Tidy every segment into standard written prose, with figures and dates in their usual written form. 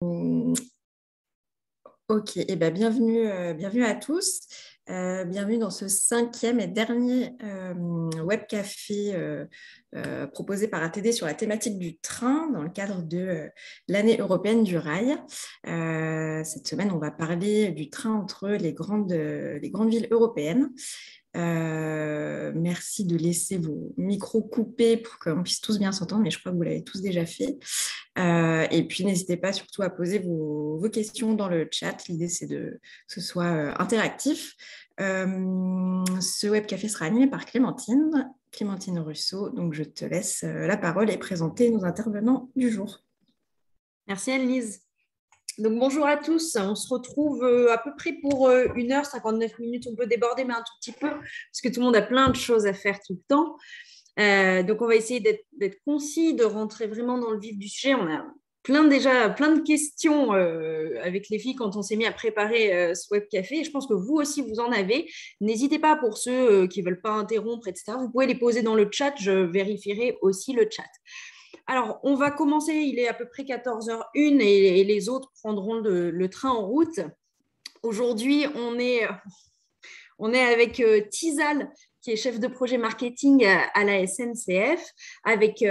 Ok, et ben bienvenue à tous. Bienvenue dans ce cinquième et dernier web café proposé par ATD sur la thématique du train dans le cadre de l'année européenne du rail. Cette semaine, on va parler du train entre les grandes villes européennes. Merci de laisser vos micros coupés pour qu'on puisse tous bien s'entendre, mais je crois que vous l'avez tous déjà fait. Et puis, n'hésitez pas surtout à poser vos questions dans le chat. L'idée, c'est que ce soit interactif. Ce web café sera animé par Clémentine Russo. Donc, je te laisse la parole et présenter nos intervenants du jour. Merci Anne-Lise. Donc bonjour à tous, on se retrouve à peu près pour 1h59. On peut déborder mais un tout petit peu parce que tout le monde a plein de choses à faire tout le temps. Donc on va essayer d'être concis, de rentrer vraiment dans le vif du sujet. On a plein de questions avec les filles quand on s'est mis à préparer ce web café. Et je pense que vous aussi vous en avez. N'hésitez pas pour ceux qui ne veulent pas interrompre, etc. Vous pouvez les poser dans le chat, je vérifierai aussi le chat. Alors, on va commencer, il est à peu près 14h01 et les autres prendront le train en route. Aujourd'hui, on est avec Tizal, qui est chef de projet marketing à la SNCF, avec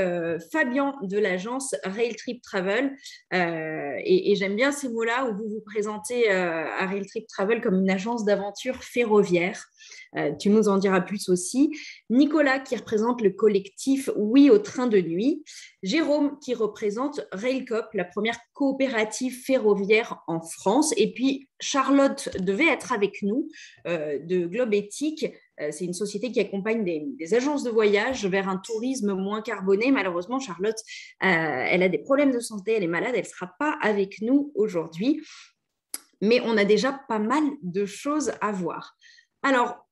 Fabien de l'agence Rail Trip Travel. Et j'aime bien ces mots-là où vous vous présentez à Rail Trip Travel comme une agence d'aventure ferroviaire. Tu nous en diras plus aussi. Nicolas, qui représente le collectif Oui au train de nuit. Jérôme, qui représente Railcoop, la première coopérative ferroviaire en France. Et puis, Charlotte devait être avec nous de Globe Éthique. C'est une société qui accompagne des agences de voyage vers un tourisme moins carboné. Malheureusement, Charlotte, elle a des problèmes de santé, elle est malade, elle ne sera pas avec nous aujourd'hui. Mais on a déjà pas mal de choses à voir. Alors,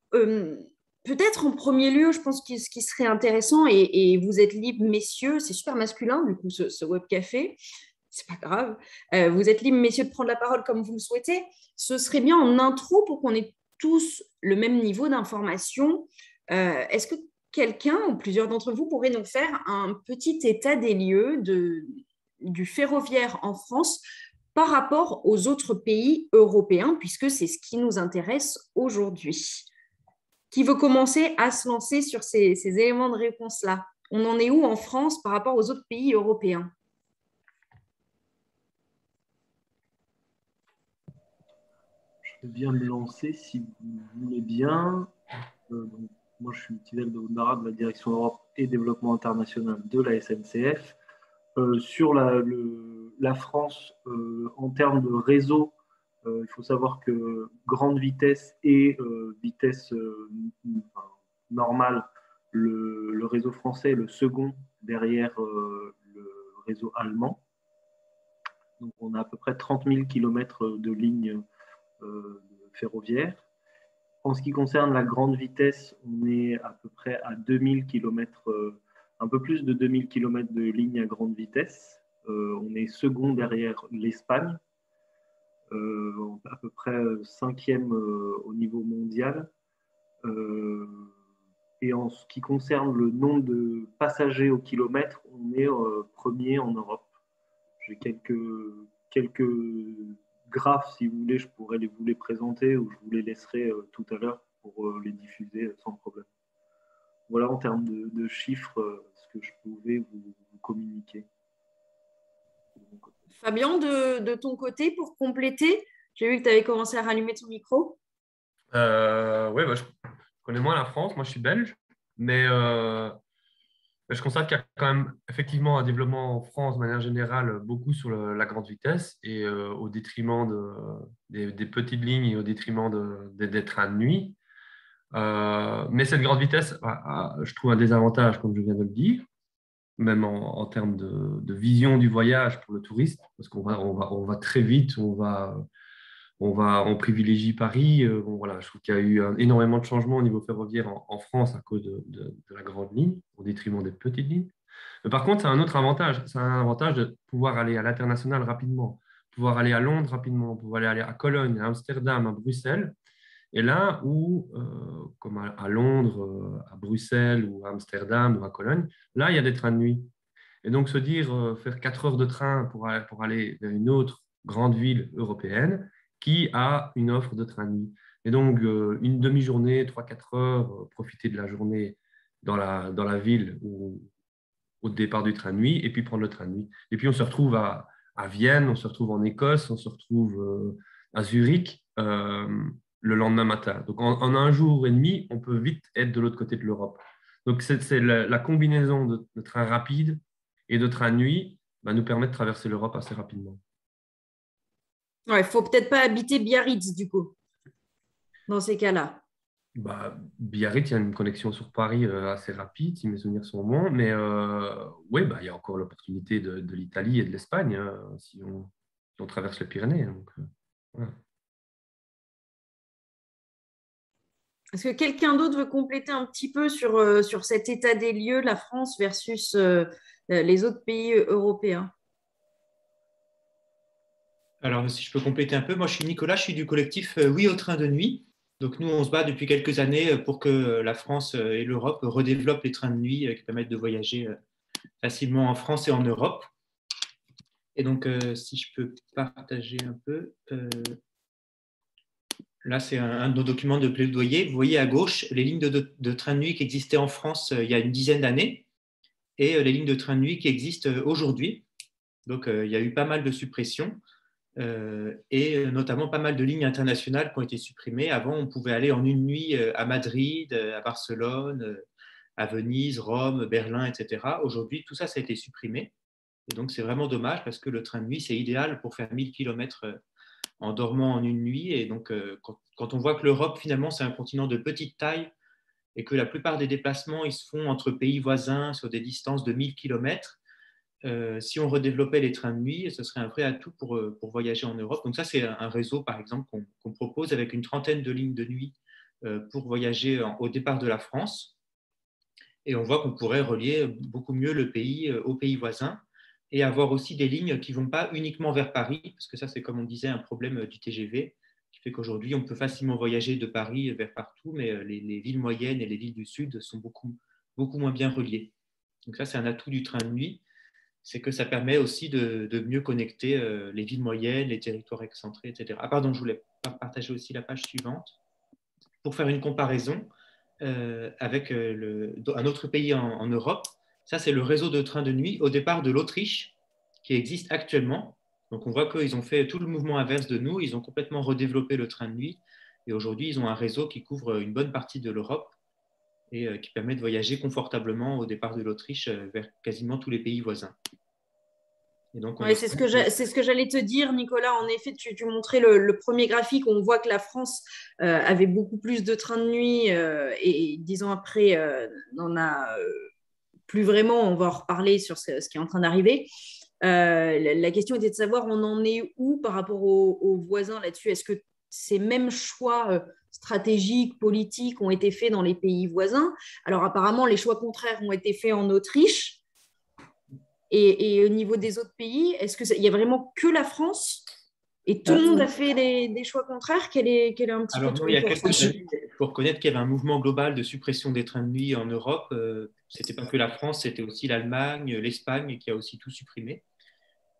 peut-être en premier lieu, je pense que ce qui serait intéressant, et vous êtes libres, messieurs, c'est super masculin, du coup, ce web café, c'est pas grave, vous êtes libres, messieurs, de prendre la parole comme vous le souhaitez. Ce serait bien en intro pour qu'on ait tous le même niveau d'information. Est-ce que quelqu'un ou plusieurs d'entre vous pourraient nous faire un petit état des lieux du ferroviaire en France par rapport aux autres pays européens, puisque c'est ce qui nous intéresse aujourd'hui? Qui veut commencer à se lancer sur ces éléments de réponse-là? On en est où en France par rapport aux autres pays européens? Je viens de me lancer, si vous voulez bien. Donc, moi, je suis Tidel Bondara de la Direction Europe et Développement International de la SNCF. Sur la France, en termes de réseau, il faut savoir que grande vitesse et vitesse normale, le réseau français est le second derrière le réseau allemand. Donc, on a à peu près 30 000 km de lignes ferroviaire. En ce qui concerne la grande vitesse, on est à peu près à 2000 km, un peu plus de 2000 km de ligne à grande vitesse. On est second derrière l'Espagne, à peu près cinquième au niveau mondial. Et en ce qui concerne le nombre de passagers au kilomètre, on est premier en Europe. J'ai quelques graphes, si vous voulez, je pourrais vous les présenter ou je vous les laisserai tout à l'heure pour les diffuser sans problème. Voilà en termes de chiffres ce que je pouvais vous communiquer. Fabien, de ton côté, pour compléter, j'ai vu que tu avais commencé à rallumer ton micro. Oui, je connais moins la France, moi je suis belge, mais je constate qu'il y a quand même effectivement un développement en France de manière générale beaucoup sur la grande vitesse et au détriment des petites lignes et au détriment des trains de nuit. Mais cette grande vitesse je trouve un désavantage, comme je viens de le dire, même en termes de vision du voyage pour le touriste, parce qu'on va très vite, on privilégie Paris. Voilà, je trouve qu'il y a eu énormément de changements au niveau ferroviaire en France à cause de la grande ligne, au détriment des petites lignes. Mais par contre, c'est un autre avantage. C'est un avantage de pouvoir aller à l'international rapidement, pouvoir aller à Londres rapidement, pouvoir aller à Cologne, à Amsterdam, à Bruxelles. Et là où, comme à Londres, à Bruxelles ou à Amsterdam ou à Cologne, là, il y a des trains de nuit. Et donc, se dire, faire 4 heures de train pour aller vers une autre grande ville européenne qui a une offre de train de nuit. Et donc, une demi-journée, 3-4 heures, profiter de la journée dans la ville au départ du train de nuit, et puis prendre le train de nuit. Et puis, on se retrouve à Vienne, on se retrouve en Écosse, on se retrouve à Zurich le lendemain matin. Donc, en un jour et demi, on peut vite être de l'autre côté de l'Europe. Donc, c'est la combinaison de trains rapides et de trains de nuit nous permet de traverser l'Europe assez rapidement. Ouais, il ne faut peut-être pas habiter Biarritz, du coup, dans ces cas-là. Biarritz, il y a une connexion sur Paris assez rapide, si mes souvenirs sont bons, mais oui, il y a encore l'opportunité de l'Italie et de l'Espagne si on traverse les Pyrénées. Donc, voilà. Est-ce que quelqu'un d'autre veut compléter un petit peu sur cet état des lieux, la France versus les autres pays européens? Alors, si je peux compléter un peu, moi je suis Nicolas, je suis du collectif Oui au train de nuit. Donc nous, on se bat depuis quelques années pour que la France et l'Europe redéveloppent les trains de nuit qui permettent de voyager facilement en France et en Europe. Et donc, si je peux partager un peu, là c'est un de nos documents de plaidoyer. Vous voyez à gauche les lignes de train de nuit qui existaient en France il y a une dizaine d'années et les lignes de train de nuit qui existent aujourd'hui. Donc, il y a eu pas mal de suppressions. Et notamment pas mal de lignes internationales qui ont été supprimées. Avant, on pouvait aller en une nuit à Madrid, à Barcelone, à Venise, Rome, Berlin, etc. Aujourd'hui, tout ça, ça a été supprimé. Et donc, c'est vraiment dommage parce que le train de nuit, c'est idéal pour faire 1000 km en dormant en une nuit. Et donc, quand on voit que l'Europe, finalement, c'est un continent de petite taille et que la plupart des déplacements, ils se font entre pays voisins sur des distances de 1000 km, si on redéveloppait les trains de nuit, ce serait un vrai atout pour voyager en Europe. Donc ça, c'est un réseau, par exemple, qu'on propose avec une trentaine de lignes de nuit pour voyager au départ de la France. Et on voit qu'on pourrait relier beaucoup mieux le pays aux pays voisins et avoir aussi des lignes qui ne vont pas uniquement vers Paris, parce que ça, c'est comme on disait, un problème du TGV, qui fait qu'aujourd'hui, on peut facilement voyager de Paris vers partout, mais les villes moyennes et les villes du Sud sont beaucoup moins bien reliées. Donc ça, c'est un atout du train de nuit. C'est que ça permet aussi de mieux connecter les villes moyennes, les territoires excentrés, etc. Ah pardon, je voulais partager aussi la page suivante pour faire une comparaison avec un autre pays en Europe. Ça, c'est le réseau de trains de nuit au départ de l'Autriche qui existe actuellement. Donc, on voit qu'ils ont fait tout le mouvement inverse de nous. Ils ont complètement redéveloppé le train de nuit. Et aujourd'hui, ils ont un réseau qui couvre une bonne partie de l'Europe et qui permet de voyager confortablement au départ de l'Autriche vers quasiment tous les pays voisins. Oui, c'est ce que j'allais te dire, Nicolas. En effet, tu montrais le premier graphique. On voit que la France avait beaucoup plus de trains de nuit et 10 ans après, n'en a plus vraiment. On va en reparler sur ce qui est en train d'arriver. La question était de savoir on en est où par rapport aux voisins là-dessus. Est-ce que ces mêmes choix stratégiques, politiques ont été faits dans les pays voisins? Alors apparemment, les choix contraires ont été faits en Autriche. Et au niveau des autres pays, est-ce qu'il y a vraiment que la France et tout le monde a fait des choix contraires? Quel est un petit peu il y a quelques années, il faut reconnaître qu'il y avait un mouvement global de suppression des trains de nuit en Europe. Ce n'était pas que la France, c'était aussi l'Allemagne, l'Espagne qui a aussi tout supprimé.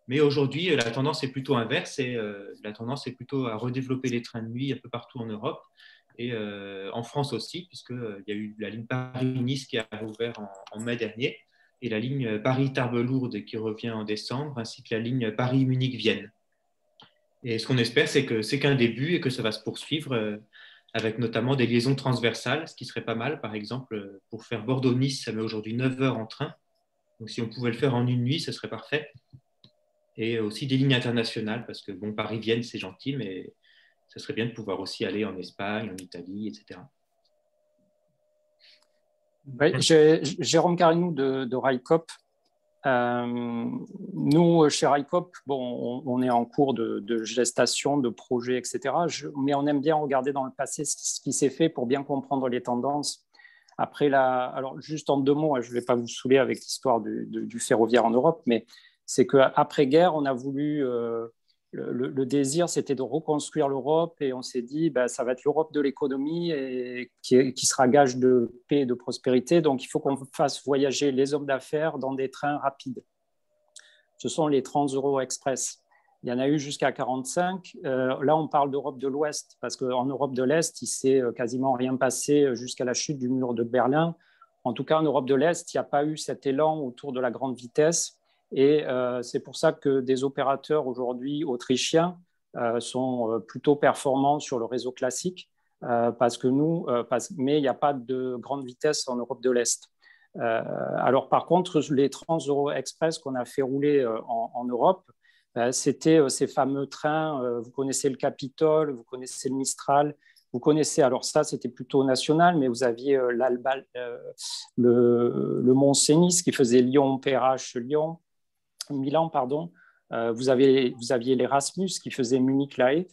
Mais aujourd'hui, la tendance est plutôt inverse et la tendance est plutôt à redévelopper les trains de nuit un peu partout en Europe et en France aussi, puisqu'il y a eu la ligne Paris-Nice qui a ouvert en mai dernier et la ligne Paris-Tarbes-Lourdes qui revient en décembre, ainsi que la ligne Paris-Munich-Vienne. Et ce qu'on espère, c'est que c'est qu'un début et que ça va se poursuivre avec notamment des liaisons transversales, ce qui serait pas mal. Par exemple, pour faire Bordeaux-Nice, ça met aujourd'hui 9 heures en train. Donc si on pouvait le faire en une nuit, ce serait parfait. Et aussi des lignes internationales, parce que bon, Paris-Vienne, c'est gentil, mais ce serait bien de pouvoir aussi aller en Espagne, en Italie, etc. Oui, Jérôme Carinou de RICOP. Nous, chez RICOP, on est en cours de gestation, de projet, etc. Mais on aime bien regarder dans le passé ce qui s'est fait pour bien comprendre les tendances. Après, alors juste en 2 mots, je ne vais pas vous saouler avec l'histoire du ferroviaire en Europe, mais c'est qu'après-guerre, on a voulu... Le désir, c'était de reconstruire l'Europe et on s'est dit, ça va être l'Europe de l'économie et qui sera gage de paix et de prospérité. Donc, il faut qu'on fasse voyager les hommes d'affaires dans des trains rapides. Ce sont les Trans-Euro Express. Il y en a eu jusqu'à 45. Là, on parle d'Europe de l'Ouest, parce qu'en Europe de l'Est, il ne s'est quasiment rien passé jusqu'à la chute du mur de Berlin. En tout cas, en Europe de l'Est, il n'y a pas eu cet élan autour de la grande vitesse. Et c'est pour ça que des opérateurs aujourd'hui autrichiens sont plutôt performants sur le réseau classique, parce que mais il n'y a pas de grande vitesse en Europe de l'Est. Alors, par contre, les Trans-Euro Express qu'on a fait rouler en Europe, c'était ces fameux trains, vous connaissez le Capitole, vous connaissez le Mistral, vous connaissez, alors ça c'était plutôt national, mais vous aviez le Mont-Cenis qui faisait Lyon-Perrache-Lyon, Milan, pardon. Vous aviez l'Erasmus qui faisait Munich-La Haye.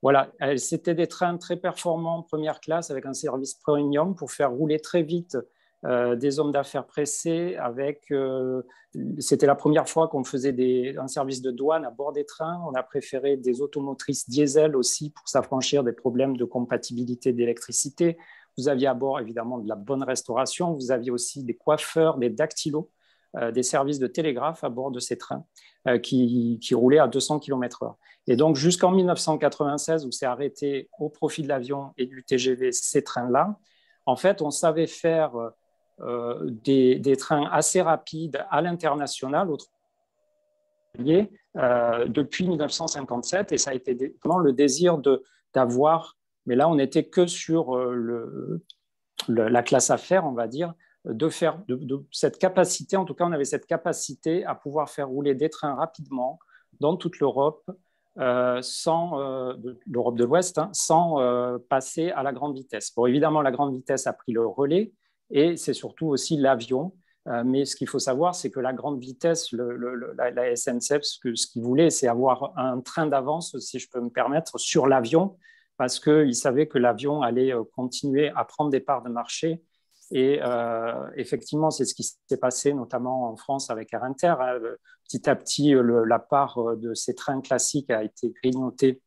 Voilà, c'était des trains très performants, première classe, avec un service premium pour faire rouler très vite des hommes d'affaires pressés. C'était la première fois qu'on faisait un service de douane à bord des trains. On a préféré des automotrices diesel aussi pour s'affranchir des problèmes de compatibilité d'électricité. Vous aviez à bord évidemment de la bonne restauration. Vous aviez aussi des coiffeurs, des dactylos, des services de télégraphe à bord de ces trains qui roulaient à 200 km/h. Et donc, jusqu'en 1996, où c'est arrêté au profit de l'avion et du TGV, ces trains-là, en fait, on savait faire des trains assez rapides à l'international, depuis 1957, et ça a été vraiment le désir d'avoir, mais là, on n'était que sur la classe affaires, on va dire, de faire de cette capacité, en tout cas, on avait cette capacité à pouvoir faire rouler des trains rapidement dans toute l'Europe, l'Europe de l'Ouest, sans passer à la grande vitesse. Bon, évidemment, la grande vitesse a pris le relais et c'est surtout aussi l'avion. Mais ce qu'il faut savoir, c'est que la grande vitesse, la SNCF, ce qu'ils voulaient, c'est avoir un train d'avance, si je peux me permettre, sur l'avion, parce qu'ils savaient que l'avion allait continuer à prendre des parts de marché. Et effectivement, c'est ce qui s'est passé notamment en France avec Air Inter. Petit à petit, la part de ces trains classiques a été grignotée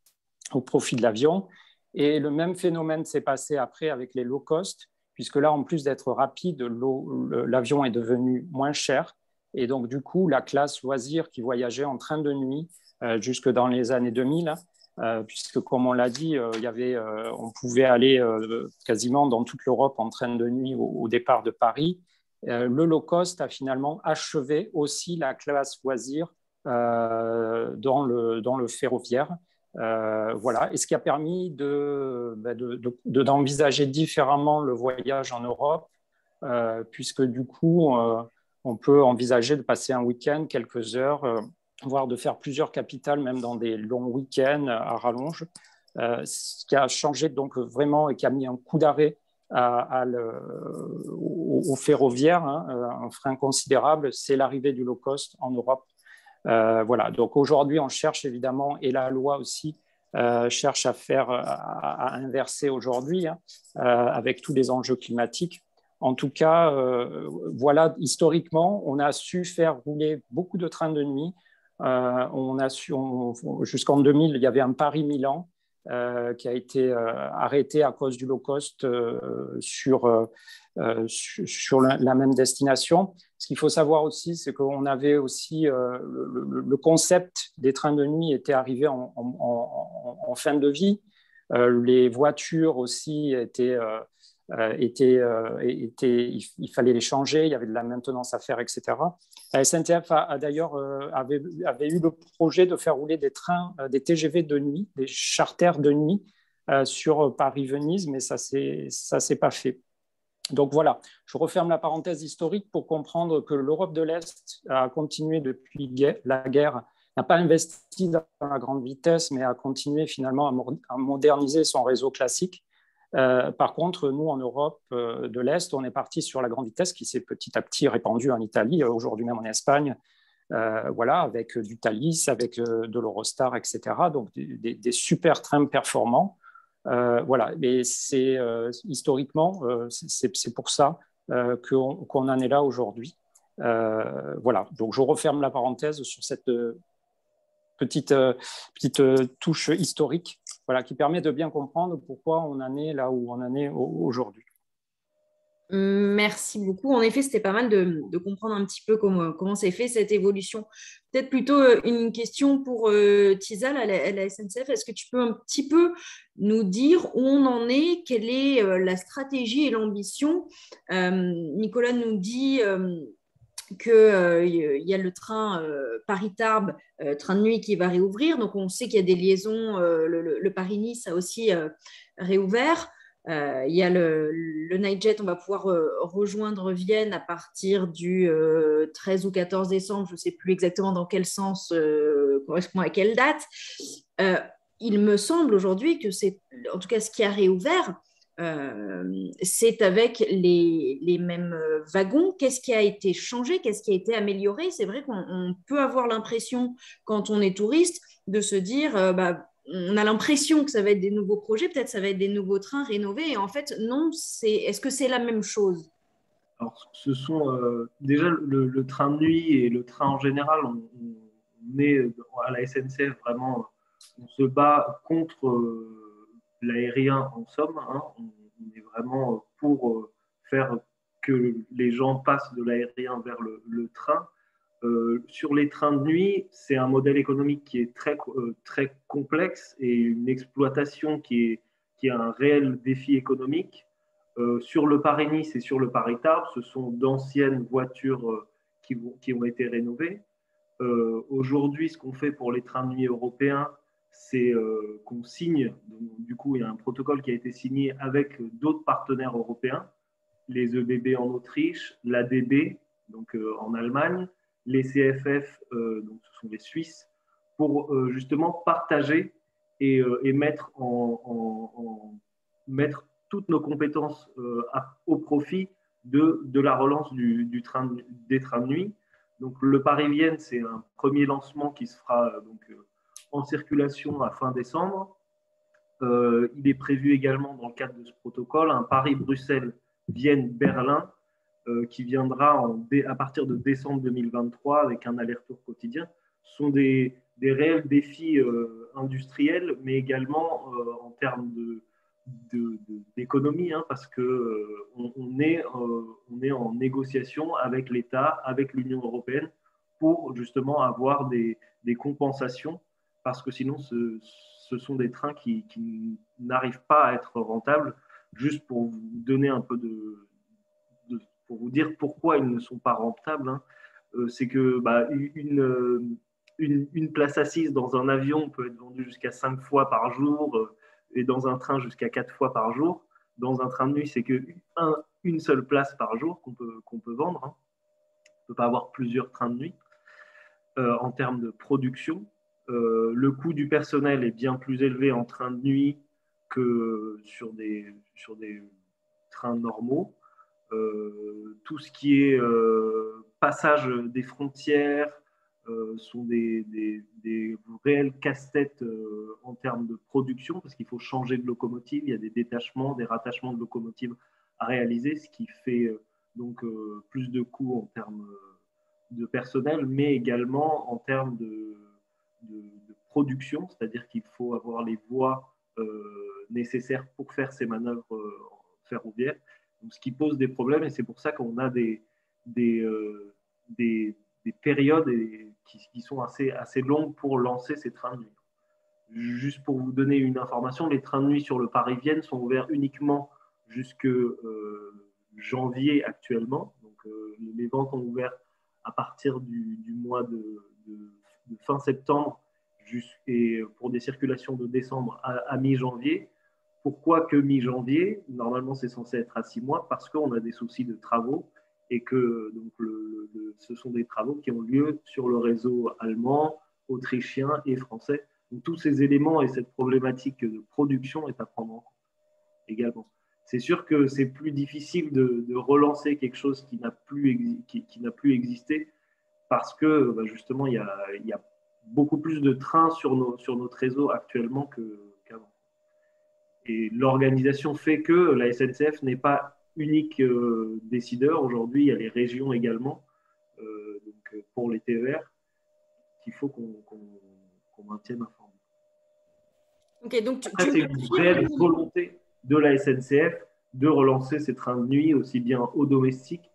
au profit de l'avion. Et le même phénomène s'est passé après avec les low cost, puisque là, en plus d'être rapide, l'avion est devenu moins cher. Et donc, du coup, la classe loisir qui voyageait en train de nuit jusque dans les années 2000, puisque, comme on l'a dit, on pouvait aller quasiment dans toute l'Europe en train de nuit au départ de Paris. Le low cost a finalement achevé aussi la classe loisir dans le ferroviaire. Voilà, et ce qui a permis d'envisager différemment le voyage en Europe, puisque du coup, on peut envisager de passer un week-end, quelques heures, voire de faire plusieurs capitales, même dans des longs week-ends à rallonge. Ce qui a changé donc vraiment et qui a mis un coup d'arrêt au ferroviaire, un frein considérable, c'est l'arrivée du low cost en Europe. Voilà, donc aujourd'hui, on cherche évidemment, et la loi aussi cherche à inverser aujourd'hui, avec tous les enjeux climatiques. En tout cas, voilà, historiquement, on a su faire rouler beaucoup de trains de nuit. Jusqu'en 2000, il y avait un Paris-Milan qui a été arrêté à cause du low cost sur la même destination. Ce qu'il faut savoir aussi, c'est qu'on avait aussi le concept des trains de nuit était arrivé en fin de vie. Les voitures aussi il fallait les changer, il y avait de la maintenance à faire, etc. La SNCF d'ailleurs avait eu le projet de faire rouler des trains, des TGV de nuit, des charters de nuit sur Paris-Venise, mais ça s'est pas fait. Donc voilà, je referme la parenthèse historique pour comprendre que l'Europe de l'Est a continué depuis la guerre, n'a pas investi dans la grande vitesse, mais a continué finalement à moderniser son réseau classique. Par contre, nous, en Europe de l'Est, on est parti sur la grande vitesse qui s'est petit à petit répandue en Italie, aujourd'hui même en Espagne, voilà, avec du Thalys, avec de l'Eurostar, etc. Donc des super trains performants. Voilà, mais c'est historiquement, c'est pour ça qu'on en est là aujourd'hui. Voilà, donc je referme la parenthèse sur cette petite touche historique, voilà, qui permet de bien comprendre pourquoi on en est là où on en est aujourd'hui. Merci beaucoup. En effet, c'était pas mal de comprendre un petit peu comment s'est fait cette évolution. Peut-être plutôt une question pour Tizal à la SNCF. Est-ce que tu peux un petit peu nous dire où on en est, quelle est la stratégie et l'ambition? Nicolas nous dit qu'il y a le train Paris-Tarbes, train de nuit qui va réouvrir. Donc, on sait qu'il y a des liaisons. Le Paris-Nice a aussi réouvert. Il y a le Nightjet, on va pouvoir rejoindre Vienne à partir du 13 ou 14 décembre, je ne sais plus exactement dans quel sens correspond à quelle date. Euh, il me semble aujourd'hui que c'est, en tout cas ce qui a réouvert, c'est avec les mêmes wagons. Qu'est-ce qui a été changé? Qu'est-ce qui a été amélioré? C'est vrai qu'on peut avoir l'impression, quand on est touriste, de se dire, on a l'impression que ça va être des nouveaux projets, peut-être ça va être des nouveaux trains rénovés. Et en fait, non, est-ce que c'est la même chose? Alors, ce sont déjà le train de nuit et le train en général, on est à la SNCF vraiment, on se bat contre l'aérien en somme. Hein. On est vraiment pour faire que les gens passent de l'aérien vers le train. Sur les trains de nuit, c'est un modèle économique qui est très complexe et une exploitation qui a un réel défi économique. Sur le Paris-Nice et sur le Paris-Tarbes, ce sont d'anciennes voitures qui ont été rénovées. Aujourd'hui, ce qu'on fait pour les trains de nuit européens, c'est qu'on signe, donc, du coup, il y a un protocole qui a été signé avec d'autres partenaires européens, les EBB en Autriche, l'ADB, donc en Allemagne, les CFF, donc ce sont les Suisses, pour justement partager et mettre toutes nos compétences au profit de la relance des trains de nuit. Donc le Paris-Vienne, c'est un premier lancement qui se fera en circulation à fin décembre. Il est prévu également dans le cadre de ce protocole un Paris-Bruxelles Vienne-Berlin qui viendra à partir de décembre 2023 avec un aller-retour quotidien. Ce sont des réels défis industriels, mais également en termes d'économie, hein, parce qu'on est en négociation avec l'État, avec l'Union européenne, pour justement avoir des compensations, parce que sinon, ce sont des trains qui n'arrivent pas à être rentables. Juste pour vous donner un peu pour vous dire pourquoi ils ne sont pas rentables, hein, c'est que une place assise dans un avion peut être vendue jusqu'à 5 fois par jour et dans un train jusqu'à 4 fois par jour. Dans un train de nuit, c'est qu'une seule place par jour qu'on peut vendre. Hein. On ne peut pas avoir plusieurs trains de nuit. En termes de production, le coût du personnel est bien plus élevé en train de nuit que sur des trains normaux. Tout ce qui est passage des frontières sont des réels casse-têtes en termes de production, parce qu'il faut changer de locomotive, il y a des détachements, des rattachements de locomotives à réaliser, ce qui fait plus de coûts en termes de personnel, mais également en termes de production, c'est-à-dire qu'il faut avoir les voies nécessaires pour faire ces manœuvres ferroviaires. Donc, ce qui pose des problèmes, et c'est pour ça qu'on a des périodes qui sont assez longues pour lancer ces trains de nuit. Juste pour vous donner une information, les trains de nuit sur le Paris-Vienne sont ouverts uniquement jusque janvier actuellement. Donc, les ventes ont ouvert à partir du mois de fin septembre et pour des circulations de décembre à mi-janvier. Pourquoi que mi-janvier? Normalement, c'est censé être à 6 mois parce qu'on a des soucis de travaux et que donc, ce sont des travaux qui ont lieu sur le réseau allemand, autrichien et français. Donc, tous ces éléments et cette problématique de production est à prendre en compte également. C'est sûr que c'est plus difficile de relancer quelque chose qui n'a plus existé parce que justement, il y a beaucoup plus de trains sur notre réseau actuellement qu'avant. Et l'organisation fait que la SNCF n'est pas unique décideur. Aujourd'hui, il y a les régions également, pour les TER, qu'il faut qu'on maintienne informé. Ok, donc Après, c'est une réelle volonté de la SNCF de relancer ces trains de nuit aussi bien au domestique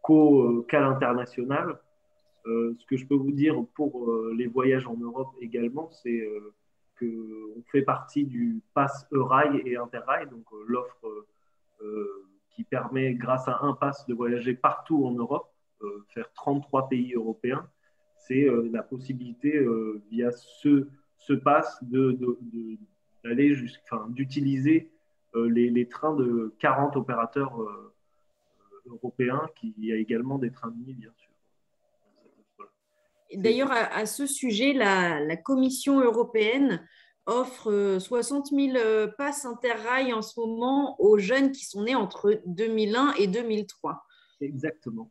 qu'à l'international. Ce que je peux vous dire pour les voyages en Europe également, c'est qu'on fait partie du Pass Eurail et Interrail, donc l'offre qui permet, grâce à un pass, de voyager partout en Europe, faire 33 pays européens. C'est la possibilité, via ce pass, d'aller d'utiliser les trains de 40 opérateurs européens, qui y a également des trains de nuit, bien sûr. D'ailleurs, à ce sujet, la Commission européenne offre 60 000 passes Interrail en ce moment aux jeunes qui sont nés entre 2001 et 2003. Exactement.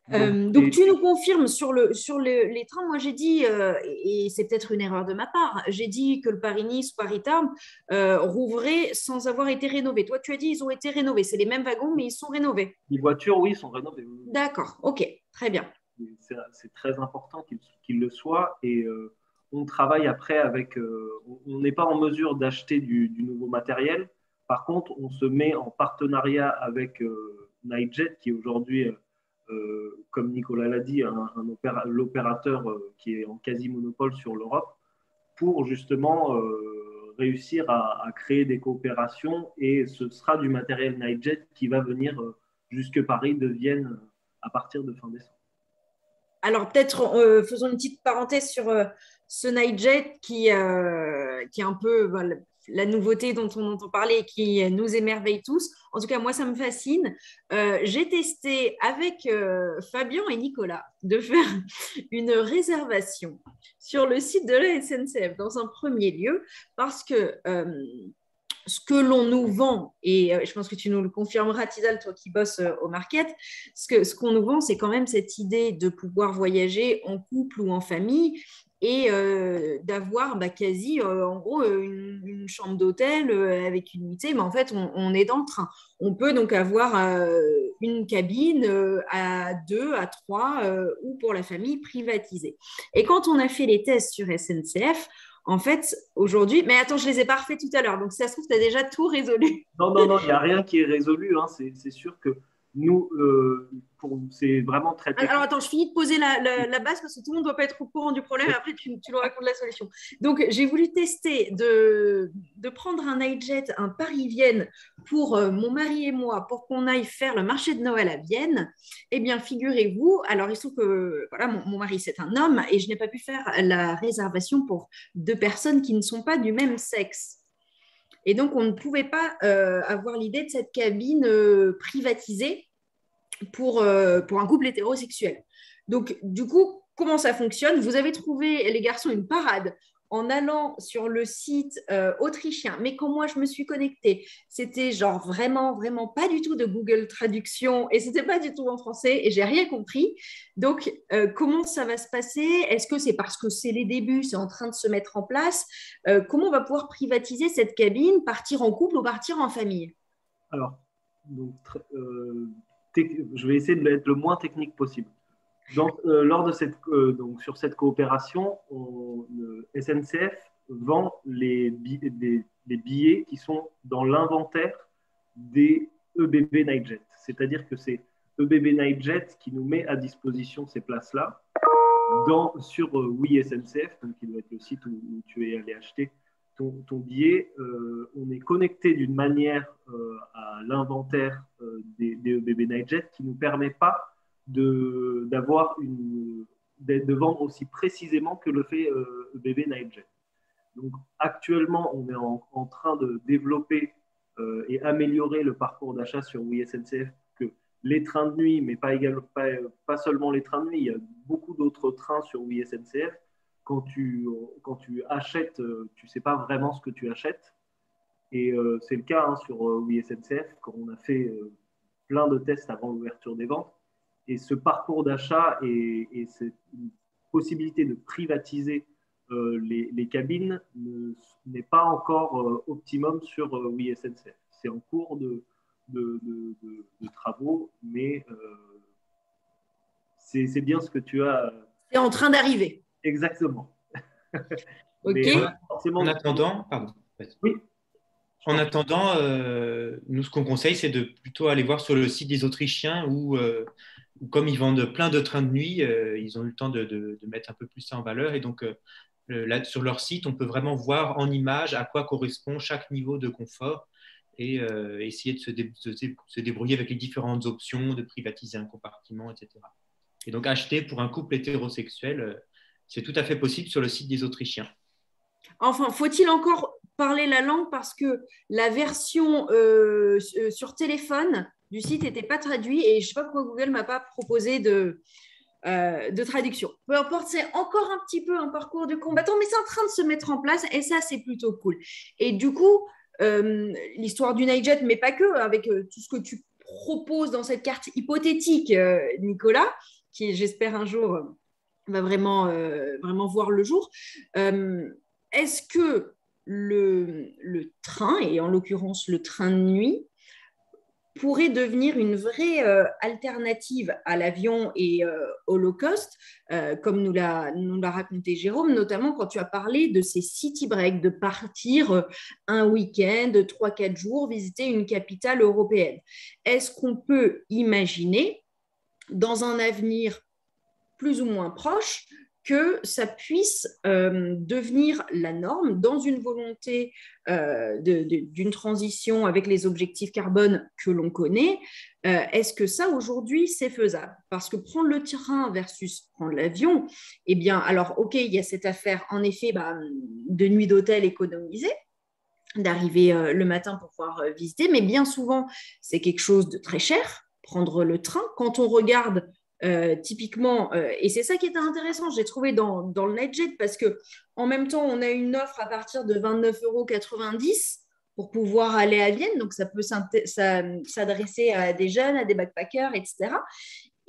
Donc tu nous confirmes sur les trains. Moi, j'ai dit, et c'est peut-être une erreur de ma part, j'ai dit que le Paris-Nice, Paris-Tarbes rouvrait sans avoir été rénové. Toi, tu as dit ils ont été rénovés. C'est les mêmes wagons, mais ils sont rénovés. Les voitures, oui, sont rénovées. D'accord, ok, très bien. C'est très important qu'il le soit. Et on travaille après avec... on n'est pas en mesure d'acheter du nouveau matériel. Par contre, on se met en partenariat avec Nightjet, qui est aujourd'hui... comme Nicolas l'a dit, l'opérateur qui est en quasi-monopole sur l'Europe, pour justement réussir à créer des coopérations, et ce sera du matériel Nightjet qui va venir jusque Paris, de Vienne, à partir de fin décembre. Alors peut-être faisons une petite parenthèse sur ce Nightjet qui est un peu la nouveauté dont on entend parler et qui nous émerveille tous. En tout cas, moi, ça me fascine. J'ai testé avec Fabien et Nicolas de faire une réservation sur le site de la SNCF dans un premier lieu, parce que ce que l'on nous vend, et je pense que tu nous le confirmeras, Tidal, toi qui bosses au market, ce qu'on nous vend, c'est quand même cette idée de pouvoir voyager en couple ou en famille, et d'avoir quasi, en gros, une chambre d'hôtel avec une nuitée, mais en fait, on est dans le train. On peut donc avoir une cabine à 2, à 3, ou pour la famille privatisée. Et quand on a fait les tests sur SNCF, en fait, aujourd'hui, mais attends, je les ai pas refaits tout à l'heure, donc si ça se trouve, tu as déjà tout résolu. Non, il n'y a rien qui est résolu. Hein. C'est sûr que nous, c'est vraiment très technique. Alors attends, je finis de poser la base, parce que tout le monde ne doit pas être au courant du problème. Après, tu nous racontes la solution. Donc, j'ai voulu tester de prendre un Nightjet, un Paris-Vienne, pour mon mari et moi, pour qu'on aille faire le marché de Noël à Vienne. Eh bien, figurez-vous, alors il se trouve que voilà, mon mari, c'est un homme, et je n'ai pas pu faire la réservation pour 2 personnes qui ne sont pas du même sexe. Et donc, on ne pouvait pas avoir l'idée de cette cabine privatisée pour un couple hétérosexuel. Donc, du coup, comment ça fonctionne? Vous avez trouvé, les garçons, une parade en allant sur le site autrichien. Mais quand moi, je me suis connectée, c'était genre vraiment, vraiment pas du tout de Google Traduction, et c'était pas du tout en français, et j'ai rien compris. Donc, comment ça va se passer? Est-ce que c'est parce que c'est les débuts, c'est en train de se mettre en place? Comment on va pouvoir privatiser cette cabine, partir en couple ou partir en famille? Alors, donc, je vais essayer d'être le moins technique possible. Lors de sur cette coopération, SNCF vend les billets qui sont dans l'inventaire des EBB Nightjet. C'est-à-dire que c'est EBB Nightjet qui nous met à disposition ces places-là sur Oui SNCF, donc qui doit être le site où tu es allé acheter ton billet. On est connecté d'une manière à l'inventaire des EBB Nightjet qui ne nous permet pas de vendre aussi précisément que le fait EBB Nightjet. Donc actuellement, on est en train de développer et améliorer le parcours d'achat sur Oui SNCF, que les trains de nuit, mais pas seulement les trains de nuit, il y a beaucoup d'autres trains sur Oui SNCF. Quand tu achètes, tu ne sais pas vraiment ce que tu achètes. Et c'est le cas sur Oui SNCF, quand on a fait plein de tests avant l'ouverture des ventes. Et ce parcours d'achat et cette possibilité de privatiser les cabines n'est pas encore optimum sur Oui SNCF. C'est en cours de travaux, mais c'est bien ce que tu as. C'est en train d'arriver. Exactement. Ok. En attendant, pardon. Oui. En attendant, nous, ce qu'on conseille, c'est de plutôt aller voir sur le site des Autrichiens où comme ils vendent plein de trains de nuit, ils ont eu le temps de mettre un peu plus ça en valeur. Et donc, là, sur leur site, on peut vraiment voir en images à quoi correspond chaque niveau de confort et essayer de se débrouiller avec les différentes options, de privatiser un compartiment, etc. Et donc, acheter pour un couple hétérosexuel, c'est tout à fait possible sur le site des Autrichiens. Enfin, faut-il encore parler la langue parce que la version sur téléphone du site n'était pas traduite et je ne sais pas pourquoi Google ne m'a pas proposé de traduction. Peu importe, c'est encore un petit peu un parcours du combattant, mais c'est en train de se mettre en place et ça, c'est plutôt cool. Et du coup, l'histoire du Nightjet, mais pas que, avec tout ce que tu proposes dans cette carte hypothétique, Nicolas, qui, j'espère, un jour va vraiment voir le jour. Est-ce que le train, et en l'occurrence le train de nuit, pourrait devenir une vraie alternative à l'avion et au low cost, comme nous l'a raconté Jérôme, notamment quand tu as parlé de ces city breaks, de partir un week-end, 3-4 jours, visiter une capitale européenne. Est-ce qu'on peut imaginer, dans un avenir plus ou moins proche, que ça puisse devenir la norme dans une volonté d'une transition avec les objectifs carbone que l'on connaît. Est-ce que ça, aujourd'hui, c'est faisable? Parce que prendre le train versus prendre l'avion, eh bien, alors, OK, il y a cette affaire, en effet, de nuit d'hôtel économisée, d'arriver le matin pour pouvoir visiter, mais bien souvent, c'est quelque chose de très cher, prendre le train. Quand on regarde typiquement, et c'est ça qui était intéressant, j'ai trouvé dans le Nightjet, parce qu'en même temps, on a une offre à partir de 29,90 € pour pouvoir aller à Vienne, donc ça peut s'adresser à des jeunes, à des backpackers, etc.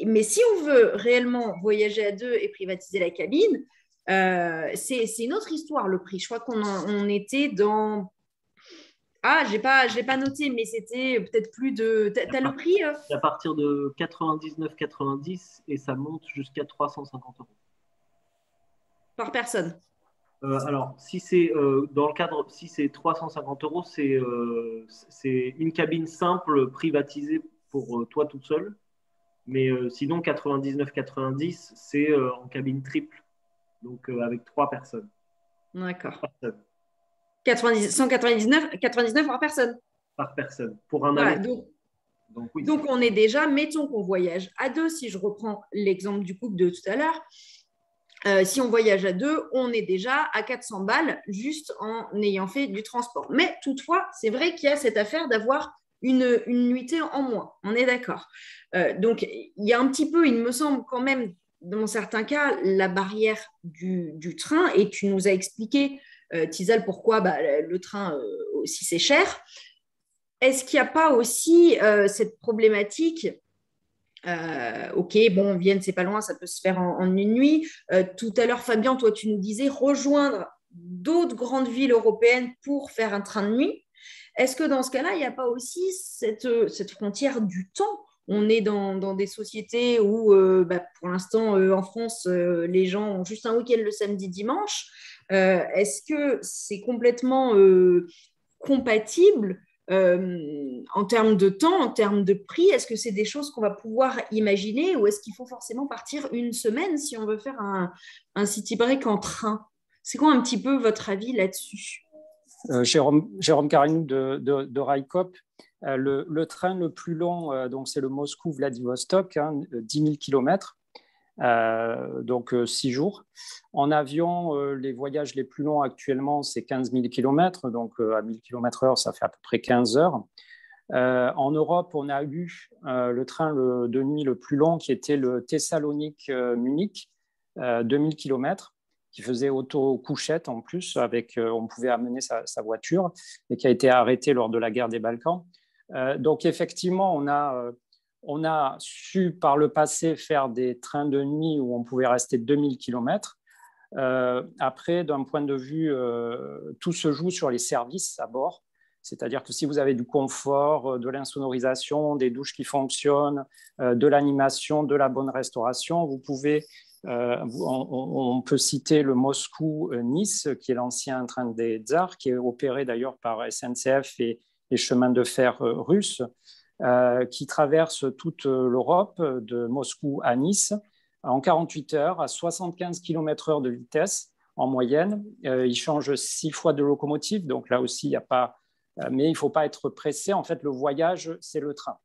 Mais si on veut réellement voyager à deux et privatiser la cabine, c'est une autre histoire, le prix. Je crois qu'on était dans... Ah, je l'ai pas noté, mais c'était peut-être plus de... T'as le prix C'est à partir de 99,90 et ça monte jusqu'à 350 € par personne. Alors, si c'est dans le cadre, si c'est 350 €, c'est une cabine simple privatisée pour toi toute seule. Mais sinon, 99,90, c'est en cabine triple, donc avec 3 personnes. D'accord. Personne. 199 par personne. Par personne, pour un Voilà, aller. Oui. Donc, on est déjà, mettons qu'on voyage à deux, si je reprends l'exemple du couple de tout à l'heure, si on voyage à deux, on est déjà à 400 balles juste en ayant fait du transport. Mais toutefois, c'est vrai qu'il y a cette affaire d'avoir une nuitée en moins. On est d'accord. Donc, il y a un petit peu, il me semble quand même, dans certains cas, la barrière du train, et tu nous as expliqué, Tizal, pourquoi le train aussi c'est cher. Est-ce qu'il n'y a pas aussi cette problématique OK, bon, Vienne, c'est pas loin, ça peut se faire en une nuit. Tout à l'heure, Fabien, toi, tu nous disais rejoindre d'autres grandes villes européennes pour faire un train de nuit. Est-ce que dans ce cas-là, il n'y a pas aussi cette frontière du temps? On est dans des sociétés où, pour l'instant, en France, les gens ont juste un week-end le samedi, dimanche. Est-ce que c'est complètement compatible en termes de temps, en termes de prix? Est-ce que c'est des choses qu'on va pouvoir imaginer, ou est-ce qu'il faut forcément partir une semaine si on veut faire un city break en train? C'est quoi un petit peu votre avis là-dessus? Jérôme Carinou de Raikop. Le train le plus long, donc c'est le Moscou-Vladivostok, 10 000 km, donc 6 jours. En avion, les voyages les plus longs actuellement, c'est 15 000 km, donc à 1000 km/h, ça fait à peu près 15 heures. En Europe, on a eu le train de nuit le plus long, qui était le Thessalonique-Munich, 2000 km, qui faisait auto-couchette en plus, on pouvait amener sa voiture, et qui a été arrêté lors de la guerre des Balkans. Donc effectivement, on a su par le passé faire des trains de nuit où on pouvait rester 2000 km. Après, d'un point de vue, tout se joue sur les services à bord. C'est-à-dire que si vous avez du confort, de l'insonorisation, des douches qui fonctionnent, de l'animation, de la bonne restauration, vous pouvez On peut citer le Moscou-Nice, qui est l'ancien train des Tsars, qui est opéré d'ailleurs par SNCF et les chemins de fer russes, qui traverse toute l'Europe, de Moscou à Nice, en 48 heures, à 75 km/h de vitesse en moyenne. Il change 6 fois de locomotive, donc là aussi, il n'y a pas... mais il ne faut pas être pressé. En fait, le voyage, c'est le train.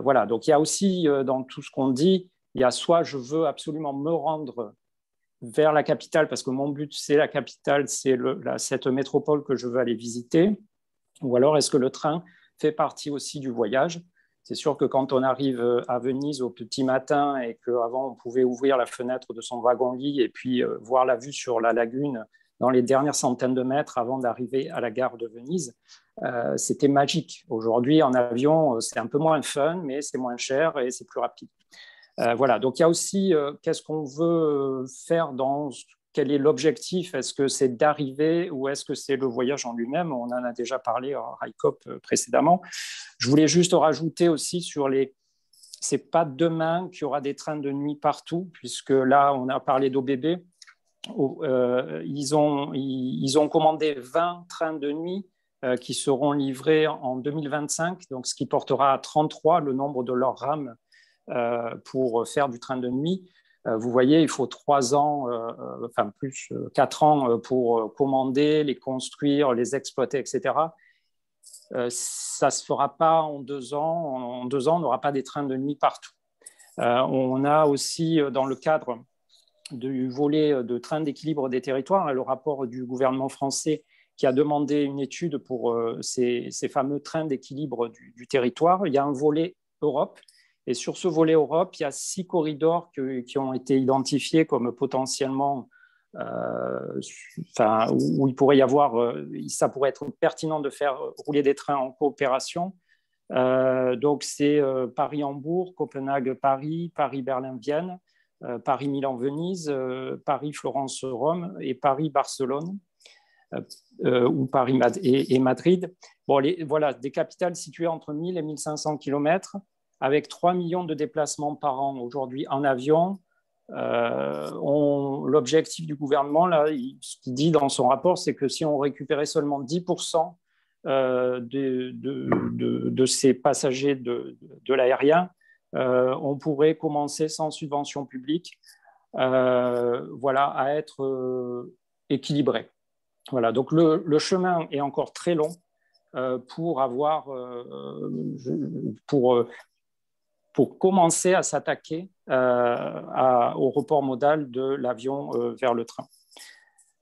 Voilà, donc il y a aussi, dans tout ce qu'on dit, il y a soit je veux absolument me rendre vers la capitale parce que mon but, c'est la capitale, c'est cette métropole que je veux aller visiter, ou alors est-ce que le train fait partie aussi du voyage. C'est sûr que quand on arrive à Venise au petit matin et qu'avant on pouvait ouvrir la fenêtre de son wagon-lit et puis voir la vue sur la lagune dans les dernières centaines de mètres avant d'arriver à la gare de Venise, c'était magique. Aujourd'hui, en avion, c'est un peu moins fun, mais c'est moins cher et c'est plus rapide. Voilà, donc il y a aussi qu'est-ce qu'on veut faire quel est l'objectif? Est-ce que c'est d'arriver ou est-ce que c'est le voyage en lui-même? On en a déjà parlé à RICOP précédemment. Je voulais juste rajouter aussi c'est pas demain qu'il y aura des trains de nuit partout, puisque là, on a parlé d'OBB. Ils ont commandé 20 trains de nuit qui seront livrés en 2025, donc ce qui portera à 33 le nombre de leurs rames pour faire du train de nuit. Vous voyez, il faut 3 ans, enfin plus 4 ans pour commander, les construire, les exploiter, etc. Ça ne se fera pas en 2 ans. En 2 ans, on n'aura pas des trains de nuit partout. On a aussi, dans le cadre du volet de train d'équilibre des territoires, le rapport du gouvernement français qui a demandé une étude pour ces fameux trains d'équilibre du territoire. Il y a un volet Europe. Et sur ce volet Europe, il y a 6 corridors qui ont été identifiés comme potentiellement, où il pourrait y avoir, ça pourrait être pertinent de faire rouler des trains en coopération. Donc, c'est Paris-Hambourg, Copenhague-Paris, Paris-Berlin-Vienne, Paris-Milan-Venise, Paris-Florence-Rome et Paris-Barcelone, ou Paris et Madrid. Bon, voilà, des capitales situées entre 1000 et 1500 km, avec 3 millions de déplacements par an aujourd'hui en avion. L'objectif du gouvernement, là, ce qu'il dit dans son rapport, c'est que si on récupérait seulement 10% de ces passagers de l'aérien, on pourrait commencer sans subvention publique voilà, à être équilibré. Voilà, donc le chemin est encore très long pour commencer à s'attaquer au report modal de l'avion vers le train.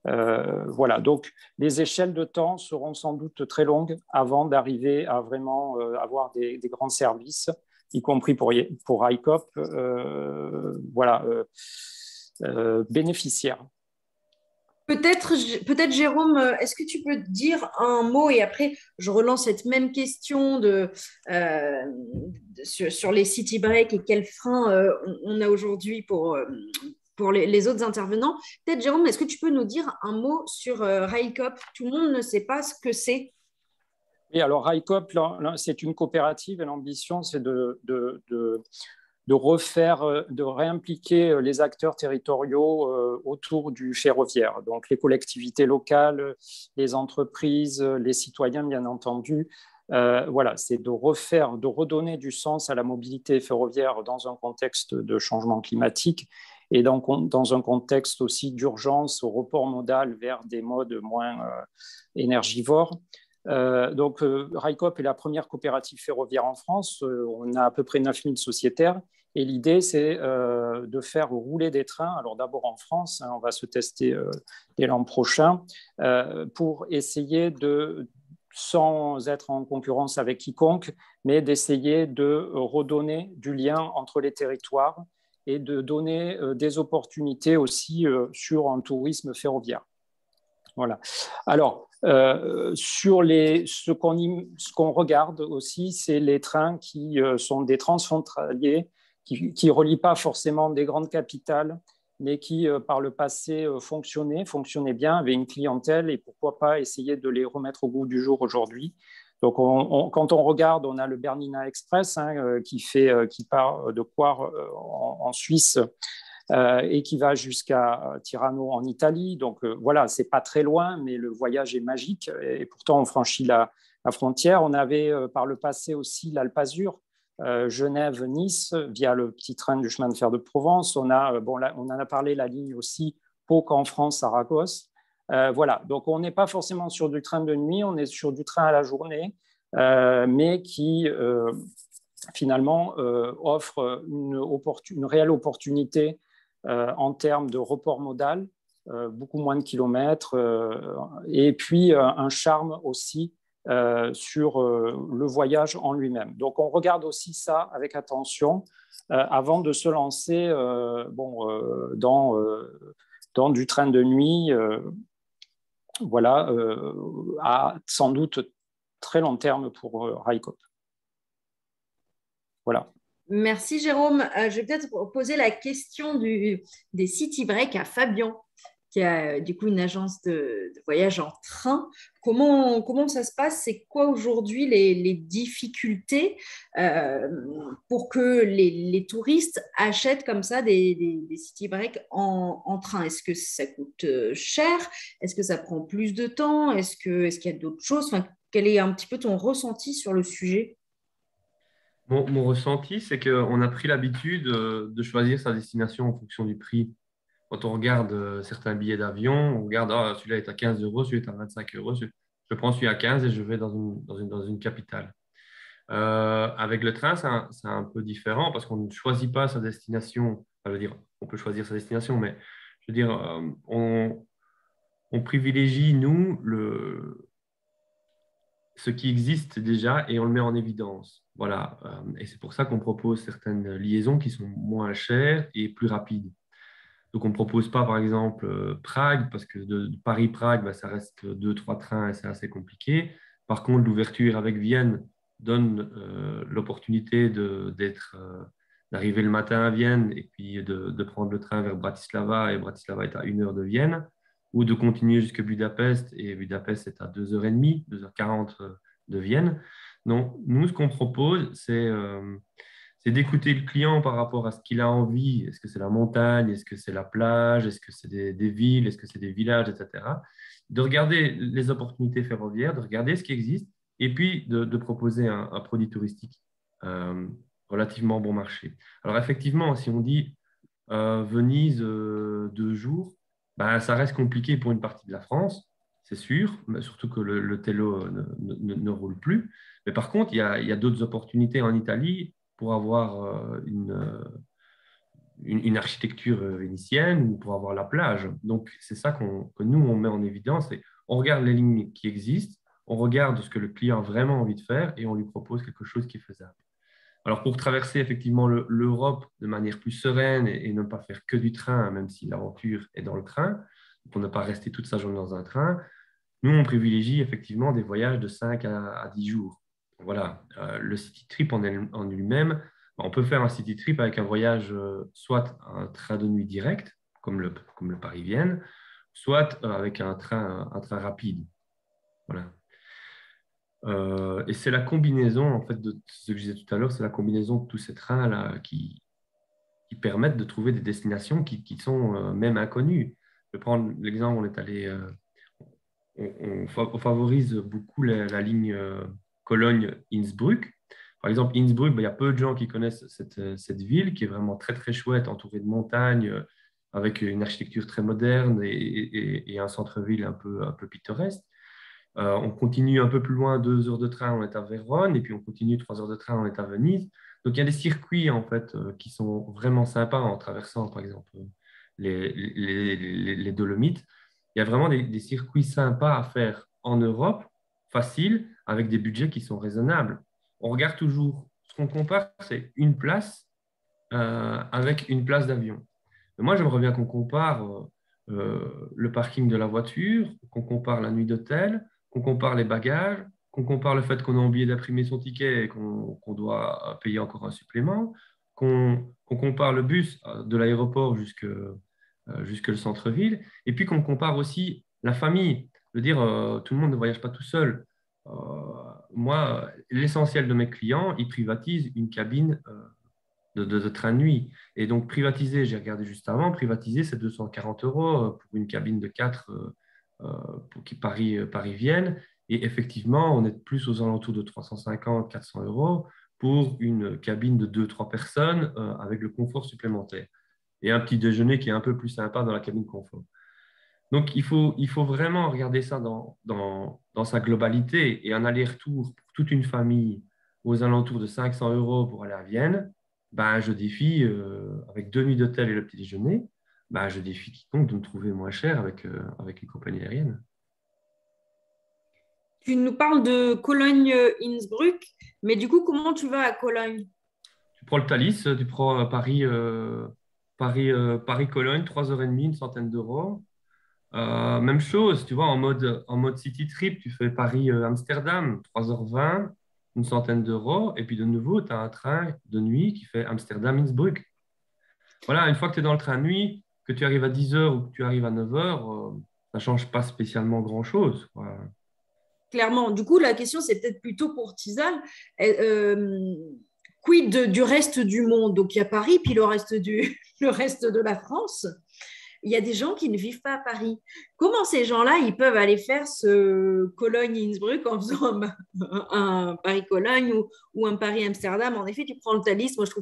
Voilà, donc les échelles de temps seront sans doute très longues avant d'arriver à vraiment avoir des grands services, y compris pour RICOP, bénéficiaires. Peut-être, Jérôme, est-ce que tu peux dire un mot et après je relance cette même question sur les city breaks et quels freins on a aujourd'hui pour les autres intervenants. Peut-être, Jérôme, est-ce que tu peux nous dire un mot sur RICOP? Tout le monde ne sait pas ce que c'est. Oui, alors RICOP, c'est une coopérative et l'ambition, c'est de réimpliquer les acteurs territoriaux autour du ferroviaire. Donc les collectivités locales, les entreprises, les citoyens, bien entendu. Voilà, c'est de redonner du sens à la mobilité ferroviaire dans un contexte de changement climatique et dans un contexte aussi d'urgence au report modal vers des modes moins énergivores. Donc, RICOP est la première coopérative ferroviaire en France. On a à peu près 9000 sociétaires. Et l'idée, c'est de faire rouler des trains. Alors, d'abord en France, on va se tester dès l'an prochain, pour essayer sans être en concurrence avec quiconque, mais d'essayer de redonner du lien entre les territoires et de donner des opportunités aussi sur un tourisme ferroviaire. Voilà. Alors, ce qu'on regarde aussi, c'est les trains qui sont des transfrontaliers, qui ne relient pas forcément des grandes capitales, mais qui, par le passé, fonctionnaient bien, avaient une clientèle, et pourquoi pas essayer de les remettre au goût du jour aujourd'hui. Donc, quand on regarde, on a le Bernina Express qui part de Coire en Suisse, et qui va jusqu'à Tirano en Italie. Donc voilà, c'est pas très loin, mais le voyage est magique et pourtant on franchit la frontière. On avait par le passé aussi l'Alpe d'Azur, Genève-Nice, via le petit train du chemin de fer de Provence. On en a parlé, la ligne aussi Pau en France, Saragosse. Voilà, donc on n'est pas forcément sur du train de nuit, on est sur du train à la journée, mais qui finalement offre une réelle opportunité en termes de report modal, beaucoup moins de kilomètres, et puis un charme aussi sur le voyage en lui-même. Donc on regarde aussi ça avec attention avant de se lancer dans du train de nuit, voilà, à sans doute très long terme pour Raikop. Voilà. Merci Jérôme. Je vais peut-être poser la question des city breaks à Fabien, qui a du coup une agence de voyage en train. Comment ça se passe? C'est quoi aujourd'hui les difficultés pour que les touristes achètent comme ça des city breaks en train? Est-ce que ça coûte cher? Est-ce que ça prend plus de temps? Est-ce qu'il y a d'autres choses? Enfin, quel est un petit peu ton ressenti sur le sujet? Mon ressenti, c'est qu'on a pris l'habitude de choisir sa destination en fonction du prix. Quand on regarde certains billets d'avion, on regarde, celui-là est à 15 euros, celui-là est à 25 euros. Je prends celui à 15 et je vais dans une capitale. Avec le train, c'est un peu différent parce qu'on ne choisit pas sa destination. Enfin, je veux dire, on peut choisir sa destination, mais je veux dire, on privilégie, nous, ce qui existe déjà et on le met en évidence. Voilà. Et c'est pour ça qu'on propose certaines liaisons qui sont moins chères et plus rapides. Donc, on ne propose pas, par exemple, Prague, parce que de Paris-Prague, ça reste 2-3 trains et c'est assez compliqué. Par contre, l'ouverture avec Vienne donne l'opportunité d'arriver le matin à Vienne et puis de prendre le train vers Bratislava, et Bratislava est à 1 heure de Vienne, ou de continuer jusqu'à Budapest, et Budapest est à 2h30, 2h40 de Vienne. Donc, nous, ce qu'on propose, c'est d'écouter le client par rapport à ce qu'il a envie. Est-ce que c'est la montagne? Est-ce que c'est la plage? Est-ce que c'est des villes? Est-ce que c'est des villages, etc. De regarder les opportunités ferroviaires, de regarder ce qui existe, et puis de proposer un produit touristique relativement bon marché. Alors effectivement, si on dit Venise 2 jours, ça reste compliqué pour une partie de la France, c'est sûr, mais surtout que le télo ne roule plus. Mais par contre, il y a d'autres opportunités en Italie pour avoir une architecture vénitienne ou pour avoir la plage. Donc, c'est ça que nous, on met en évidence. On regarde les lignes qui existent, on regarde ce que le client a vraiment envie de faire et on lui propose quelque chose qui est faisable. Alors, pour traverser effectivement l'Europe de manière plus sereine et ne pas faire que du train, même si l'aventure est dans le train, pour ne pas rester toute sa journée dans un train, nous, on privilégie effectivement des voyages de 5 à 10 jours. Voilà, le city trip en lui-même, on peut faire un city trip avec un voyage, soit un train de nuit direct, comme le Paris-Vienne, soit avec un train rapide. Voilà. Et c'est la combinaison, en fait, de ce que je disais tout à l'heure, c'est la combinaison de tous ces trains-là qui permettent de trouver des destinations qui sont même inconnues. Je vais prendre l'exemple, on est allé, on favorise beaucoup la ligne Cologne-Innsbruck. Par exemple, Innsbruck, il y a peu de gens qui connaissent cette ville qui est vraiment très, très chouette, entourée de montagnes, avec une architecture très moderne et un centre-ville un peu pittoresque. On continue un peu plus loin, 2 heures de train, on est à Vérone, et puis on continue 3 heures de train, on est à Venise. Donc, il y a des circuits en fait, qui sont vraiment sympas en traversant, par exemple, les Dolomites. Il y a vraiment des circuits sympas à faire en Europe, faciles, avec des budgets qui sont raisonnables. On regarde toujours, ce qu'on compare, c'est une place avec une place d'avion. Moi, j'aimerais bien qu'on compare le parking de la voiture, qu'on compare la nuit d'hôtel, qu'on compare les bagages, qu'on compare le fait qu'on a oublié d'imprimer son ticket et qu'on doit payer encore un supplément, qu'on compare le bus de l'aéroport jusque le centre-ville, et puis qu'on compare aussi la famille. Je veux dire, tout le monde ne voyage pas tout seul. Moi, l'essentiel de mes clients, ils privatisent une cabine de train de nuit. Et donc, privatiser, j'ai regardé juste avant, privatiser, c'est 240 € pour une cabine de 4 pour qui Paris-Vienne. Et effectivement, on est plus aux alentours de 350-400 € pour une cabine de 2-3 personnes avec le confort supplémentaire. Et un petit déjeuner qui est un peu plus sympa dans la cabine confort. Donc, il faut vraiment regarder ça dans sa globalité et un aller-retour pour toute une famille aux alentours de 500 € pour aller à Vienne. Ben, je défie, avec 2 nuits d'hôtel et le petit déjeuner, ben, je défie quiconque de me trouver moins cher avec les compagnies aériennes. Tu nous parles de Cologne-Innsbruck, mais du coup, comment tu vas à Cologne? Tu prends le Thalys, tu prends Paris-Cologne, 3h30, une centaine d'euros. Même chose, tu vois, en mode city trip, tu fais Paris-Amsterdam, 3h20, une centaine d'euros. Et puis de nouveau, tu as un train de nuit qui fait Amsterdam-Innsbruck. Voilà, une fois que tu es dans le train de nuit, que tu arrives à 10h ou que tu arrives à 9h, ça ne change pas spécialement grand-chose, quoi. Clairement. Du coup, la question, c'est peut-être plutôt pour Tizal. Quid du reste du monde? Donc, il y a Paris, puis le reste de la France. Il y a des gens qui ne vivent pas à Paris. Comment ces gens-là, ils peuvent aller faire ce Cologne-Innsbruck en faisant un Paris-Cologne ou un Paris-Amsterdam? En effet, tu prends le Thalys. Moi, je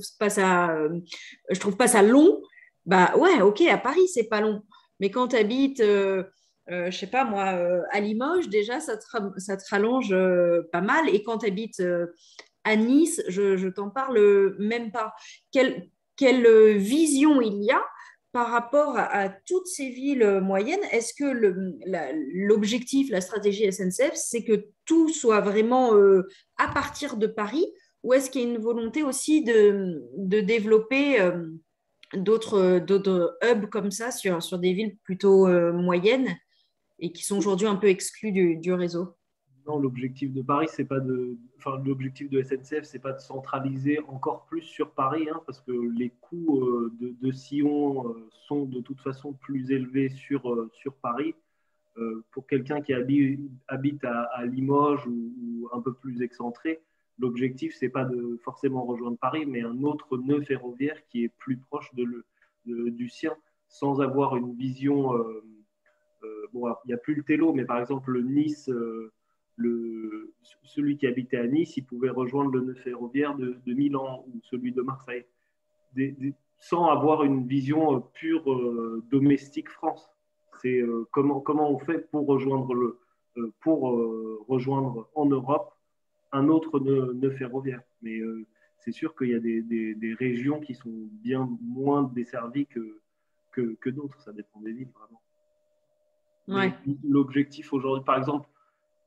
trouve pas ça long. Bah ouais, ok, à Paris, c'est pas long. Mais quand tu habites, je sais pas moi, à Limoges, déjà, ça te rallonge pas mal. Et quand tu habites à Nice, je t'en parle même pas. Quelle vision il y a par rapport à toutes ces villes moyennes? Est-ce que l'objectif, la stratégie SNCF, c'est que tout soit vraiment à partir de Paris, ou est-ce qu'il y a une volonté aussi de développer d'autres hubs comme ça sur des villes plutôt moyennes et qui sont aujourd'hui un peu exclues du réseau? Non, l'objectif de Paris, c'est pas l'objectif de SNCF, c'est pas de centraliser encore plus sur Paris, hein, parce que les coûts de sillon sont de toute façon plus élevés sur Paris. Pour quelqu'un qui habite à Limoges ou un peu plus excentré, l'objectif, c'est pas de forcément rejoindre Paris, mais un autre nœud ferroviaire qui est plus proche du sien, sans avoir une vision. Bon, il n'y a plus le télo, mais par exemple, le Nice. Celui qui habitait à Nice, il pouvait rejoindre le nœud ferroviaire de Milan ou celui de Marseille, sans avoir une vision pure domestique France. C'est comment on fait pour rejoindre rejoindre en Europe un autre nœud ferroviaire. Mais c'est sûr qu'il y a des régions qui sont bien moins desservies que d'autres. Ça dépend des villes, vraiment. Ouais. L'objectif aujourd'hui, par exemple,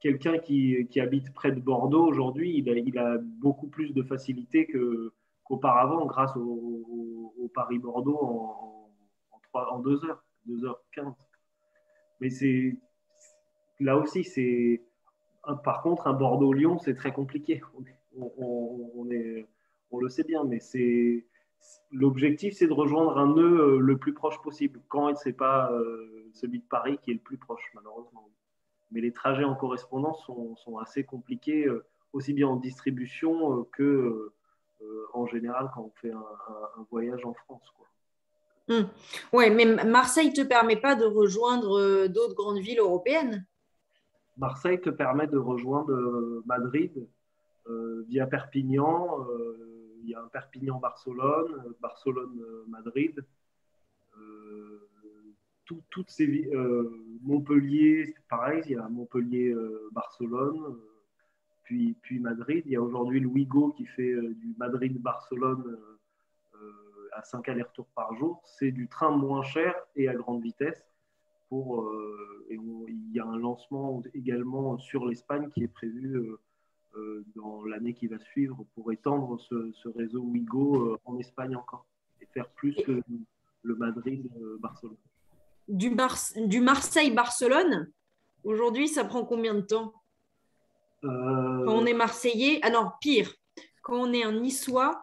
quelqu'un qui habite près de Bordeaux aujourd'hui, il a beaucoup plus de facilité qu'auparavant grâce au Paris-Bordeaux en 2 heures, 2h15. Mais là aussi, par contre, un Bordeaux-Lyon, c'est très compliqué. On le sait bien, mais l'objectif, c'est de rejoindre un nœud le plus proche possible. Quand ce n'est pas celui de Paris qui est le plus proche, malheureusement. Mais les trajets en correspondance sont assez compliqués, aussi bien en distribution que en général quand on fait un voyage en France, quoi. Ouais, mais Marseille ne te permet pas de rejoindre d'autres grandes villes européennes? Marseille te permet de rejoindre Madrid via Perpignan. Il y a un Perpignan-Barcelone, Barcelone-Madrid. Toutes ces villes, Montpellier, pareil, il y a Montpellier-Barcelone, puis Madrid. Il y a aujourd'hui le Ouigo qui fait du Madrid-Barcelone à 5 allers-retours par jour. C'est du train moins cher et à grande vitesse. Il y a un lancement également sur l'Espagne qui est prévu dans l'année qui va suivre pour étendre ce réseau Ouigo en Espagne encore et faire plus que le Madrid-Barcelone. Du Marseille-Barcelone, aujourd'hui, ça prend combien de temps? Quand on est Marseillais, ah non, pire, quand on est un Niçois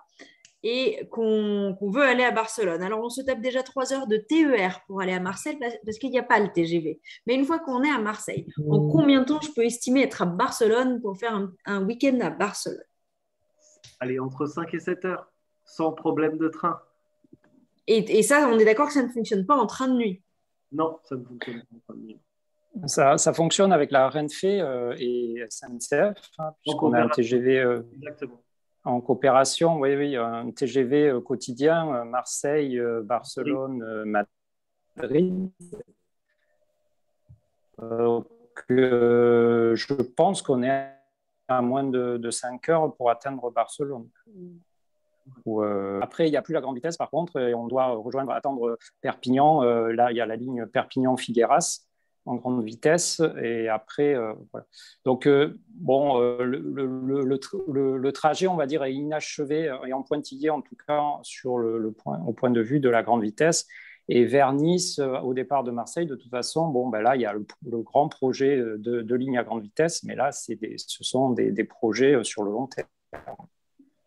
et qu'on veut aller à Barcelone. Alors, on se tape déjà 3 heures de TER pour aller à Marseille parce qu'il n'y a pas le TGV. Mais une fois qu'on est à Marseille, en combien de temps je peux estimer être à Barcelone pour faire un week-end à Barcelone? Allez, entre 5 et 7 heures. sans problème de train. Et ça, on est d'accord que ça ne fonctionne pas en train de nuit. Non, ça ne fonctionne pas en train de nuit. Ça fonctionne avec la Renfe et SNCF, hein, puisqu'on a un TGV Exactement. en coopération, oui, un TGV quotidien, Marseille, Barcelone, Madrid. Je pense qu'on est à moins de 5 heures pour atteindre Barcelone. Après, il n'y a plus la grande vitesse, par contre, et on doit attendre Perpignan. Là, il y a la ligne Perpignan-Figueras en grande vitesse. Et après, voilà. Donc, le trajet, on va dire, est inachevé et en pointillé, en tout cas, au point de vue de la grande vitesse. Et vers Nice, au départ de Marseille, de toute façon, là, il y a le grand projet de ligne à grande vitesse, mais là, ce sont des projets sur le long terme.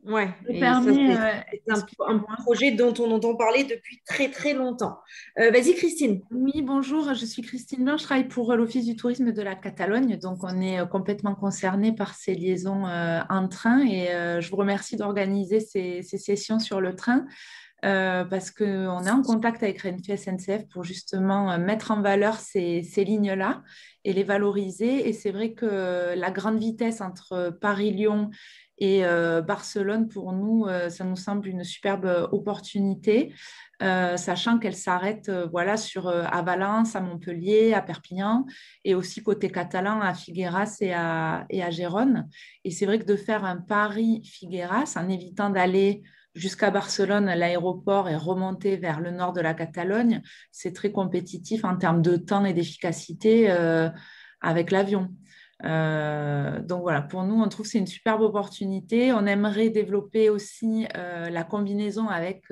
Ouais, et ça, c'est un projet dont on entend parler depuis très très longtemps. Vas-y Christine. Oui, bonjour, je suis Christine Blanc, je travaille pour l'Office du tourisme de la Catalogne, donc on est complètement concerné par ces liaisons en train et je vous remercie d'organiser ces sessions sur le train. Parce qu'on est en contact avec Renfe SNCF pour justement mettre en valeur ces lignes-là et les valoriser. Et c'est vrai que la grande vitesse entre Paris-Lyon et Barcelone, pour nous, ça nous semble une superbe opportunité, sachant qu'elle s'arrête à Valence, à Montpellier, à Perpignan, et aussi côté catalan à Figueras et à Gérone. Et c'est vrai que de faire un Paris-Figueras en évitant d'aller jusqu'à Barcelone, l'aéroport est remonté vers le nord de la Catalogne. C'est très compétitif en termes de temps et d'efficacité avec l'avion. Donc voilà, pour nous, on trouve que c'est une superbe opportunité. On aimerait développer aussi la combinaison avec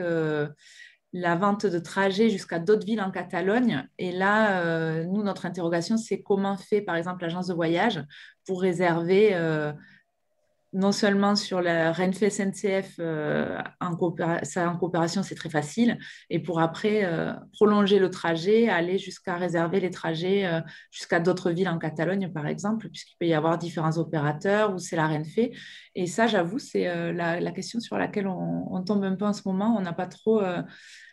la vente de trajets jusqu'à d'autres villes en Catalogne. Et là, nous, notre interrogation, c'est comment fait, par exemple, l'agence de voyage pour réserver non seulement sur la Renfe SNCF, en coopération, c'est très facile, et pour après prolonger le trajet, aller jusqu'à réserver les trajets jusqu'à d'autres villes en Catalogne, par exemple, puisqu'il peut y avoir différents opérateurs, ou c'est la Renfe. Et ça, j'avoue, c'est la question sur laquelle on tombe un peu en ce moment. On n'a pas trop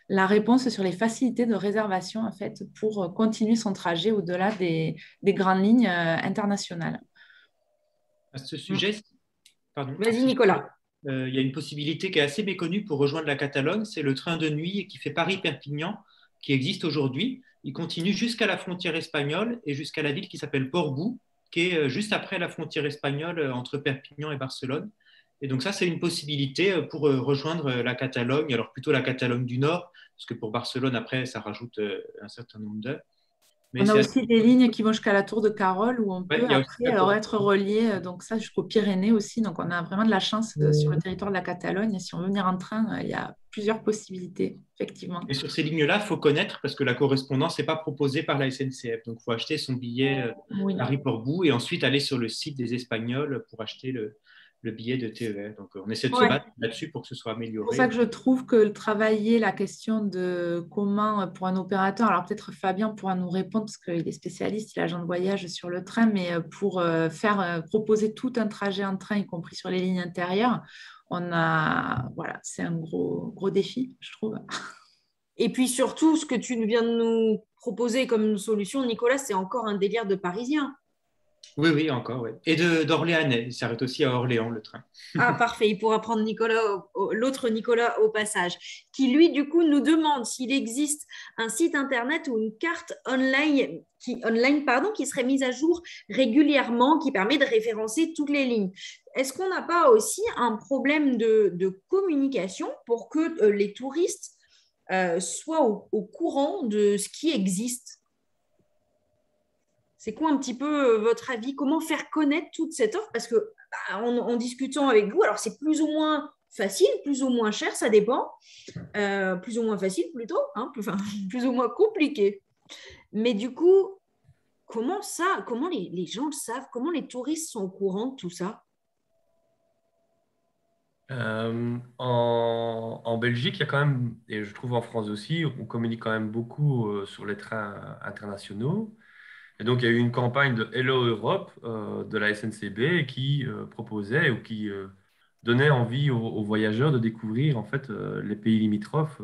la réponse sur les facilités de réservation, en fait, pour continuer son trajet au-delà des grandes lignes internationales. À ce sujet, Vas-y Nicolas. Il y a une possibilité qui est assez méconnue pour rejoindre la Catalogne, c'est le train de nuit qui fait Paris-Perpignan, qui existe aujourd'hui. Il continue jusqu'à la frontière espagnole et jusqu'à la ville qui s'appelle Portbou, qui est juste après la frontière espagnole entre Perpignan et Barcelone. Et donc ça, c'est une possibilité pour rejoindre la Catalogne, alors plutôt la Catalogne du Nord, parce que pour Barcelone, après, ça rajoute un certain nombre d'heures. On a aussi des lignes qui vont jusqu'à la Tour de Carol où on peut après être relié donc ça jusqu'aux Pyrénées aussi. Donc on a vraiment de la chance sur le territoire de la Catalogne. Et si on veut venir en train, il y a plusieurs possibilités, effectivement. Et sur ces lignes-là, il faut connaître parce que la correspondance n'est pas proposée par la SNCF. Donc il faut acheter son billet Paris-Portbou et ensuite aller sur le site des Espagnols pour acheter le billet de TER. Donc on essaie de se battre là-dessus pour que ce soit amélioré. C'est pour ça que je trouve que travailler la question de comment pour un opérateur, alors peut-être Fabien pourra nous répondre parce qu'il est spécialiste, il est agent de voyage sur le train, mais pour proposer tout un trajet en train, y compris sur les lignes intérieures, c'est un gros défi, je trouve. Et puis surtout, ce que tu viens de nous proposer comme solution, Nicolas, c'est encore un délire de Parisien. Oui, encore, oui. Et d'Orléanais. Il s'arrête aussi à Orléans, le train. Ah, parfait. Il pourra prendre l'autre Nicolas au passage, qui lui, du coup, nous demande s'il existe un site internet ou une carte online qui serait mise à jour régulièrement, qui permet de référencer toutes les lignes. Est-ce qu'on n'a pas aussi un problème de communication pour que les touristes soient au courant de ce qui existe? C'est quoi un petit peu votre avis? Comment faire connaître toute cette offre? Parce que en discutant avec vous, alors c'est plus ou moins facile, plus ou moins cher, ça dépend. Plus ou moins facile plutôt, plus ou moins compliqué. Mais du coup, comment les gens le savent? Comment les touristes sont au courant de tout ça? En Belgique, il y a quand même, et je trouve en France aussi, on communique quand même beaucoup sur les trains internationaux. Et donc, il y a eu une campagne de Hello Europe de la SNCB qui proposait ou qui donnait envie aux voyageurs de découvrir en fait les pays limitrophes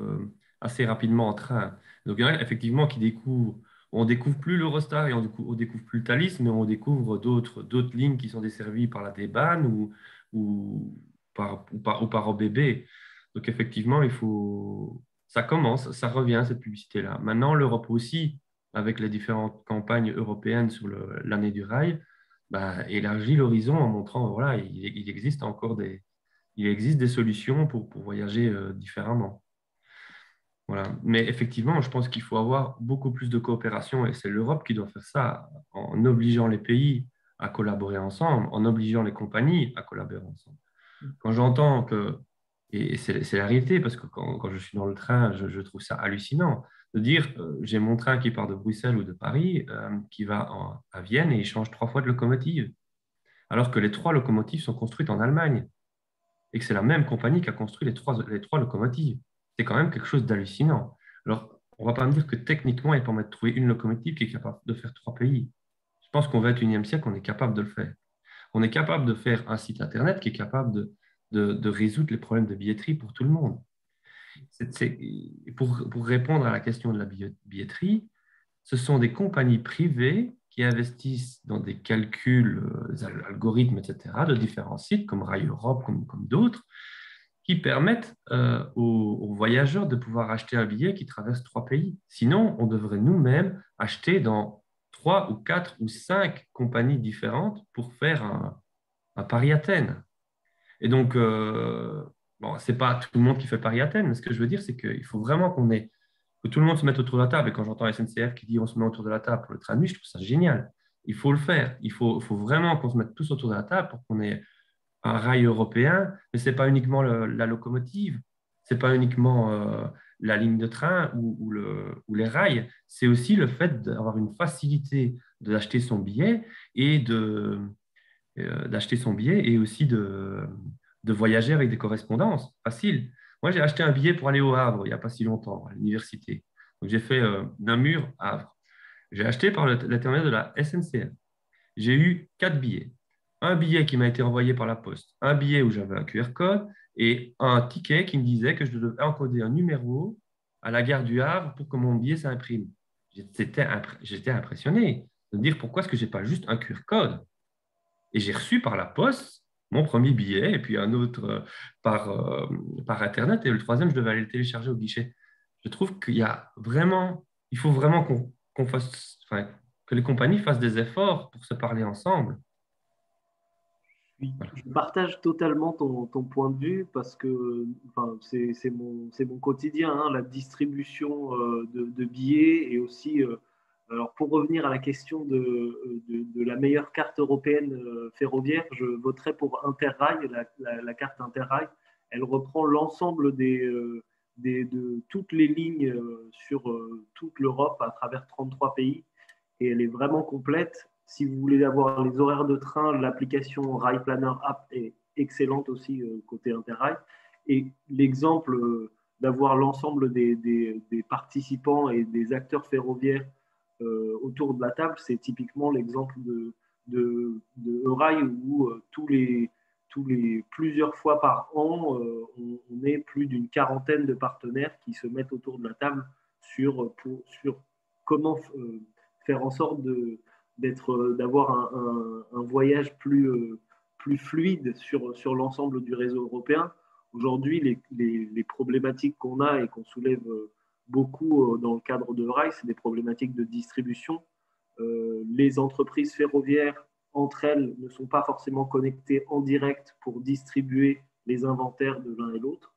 assez rapidement en train. Donc il y en a effectivement qui découvrent, on découvre plus l'Eurostar et on découvre plus le Thalys, mais on découvre d'autres lignes qui sont desservies par la DBAN ou par OBB. Donc effectivement, ça commence, ça revient cette publicité-là. Maintenant, l'Europe aussi, avec les différentes campagnes européennes sur l'année du rail, bah, élargit l'horizon en montrant, voilà, il existe des solutions pour voyager différemment. Voilà. Mais effectivement, je pense qu'il faut avoir beaucoup plus de coopération et c'est l'Europe qui doit faire ça en obligeant les pays à collaborer ensemble, en obligeant les compagnies à collaborer ensemble. Quand j'entends que, et c'est la réalité, parce que quand je suis dans le train, je trouve ça hallucinant de dire j'ai mon train qui part de Bruxelles ou de Paris, qui va à Vienne et il change 3 fois de locomotive, alors que les 3 locomotives sont construites en Allemagne et que c'est la même compagnie qui a construit les trois locomotives. C'est quand même quelque chose d'hallucinant. Alors, on ne va pas me dire que techniquement, il permet de trouver une locomotive qui est capable de faire 3 pays. Je pense qu'au XXIe siècle, on est capable de le faire. On est capable de faire un site Internet qui est capable de résoudre les problèmes de billetterie pour tout le monde. Pour répondre à la question de la billetterie, ce sont des compagnies privées qui investissent dans des calculs, algorithmes, etc., de différents sites comme Rail Europe, comme d'autres, qui permettent aux voyageurs de pouvoir acheter un billet qui traverse 3 pays. Sinon, on devrait nous-mêmes acheter dans 3 ou 4 ou 5 compagnies différentes pour faire un Paris-Athènes. Et donc, bon, ce n'est pas tout le monde qui fait Paris-Athènes, mais ce que je veux dire, c'est qu'il faut vraiment que tout le monde se mette autour de la table. Et quand j'entends SNCF qui dit on se met autour de la table pour le train de nuit, je trouve ça génial. Il faut le faire. Il faut vraiment qu'on se mette tous autour de la table pour qu'on ait un rail européen. Mais ce n'est pas uniquement la locomotive, ce n'est pas uniquement la ligne de train ou les rails. C'est aussi le fait d'avoir une facilité d'acheter son billet et d'acheter son billet et aussi de voyager avec des correspondances. Facile. Moi, j'ai acheté un billet pour aller au Havre il n'y a pas si longtemps, à l'université. Donc, j'ai fait Namur, Havre. J'ai acheté par l'intermédiaire de la SNCF. J'ai eu 4 billets. Un billet qui m'a été envoyé par la poste, un billet où j'avais un QR code et un ticket qui me disait que je devais encoder un numéro à la gare du Havre pour que mon billet s'imprime. J'étais impressionné de me dire pourquoi est-ce que je n'ai pas juste un QR code. Et j'ai reçu par la poste mon premier billet et puis un autre par Internet. Et le troisième, je devais aller le télécharger au guichet. Je trouve il faut vraiment qu'on fasse, enfin, que les compagnies fassent des efforts pour se parler ensemble. Voilà. Je partage totalement ton point de vue parce que enfin, c'est mon quotidien, hein, la distribution de billets et aussi, alors pour revenir à la question de la meilleure carte européenne ferroviaire, je voterai pour Interrail, la carte Interrail. Elle reprend l'ensemble de toutes les lignes sur toute l'Europe à travers 33 pays et elle est vraiment complète. Si vous voulez avoir les horaires de train, l'application Rail Planner App est excellente aussi côté Interrail. Et l'exemple d'avoir l'ensemble des participants et des acteurs ferroviaires autour de la table, c'est typiquement l'exemple de Eurail où tous les plusieurs fois par an, on est plus d'une quarantaine de partenaires qui se mettent autour de la table sur comment faire en sorte d'avoir un voyage plus fluide sur l'ensemble du réseau européen. Aujourd'hui, les problématiques qu'on a et qu'on soulève beaucoup dans le cadre de Rail, c'est des problématiques de distribution. Les entreprises ferroviaires, entre elles, ne sont pas forcément connectées en direct pour distribuer les inventaires de l'un et l'autre.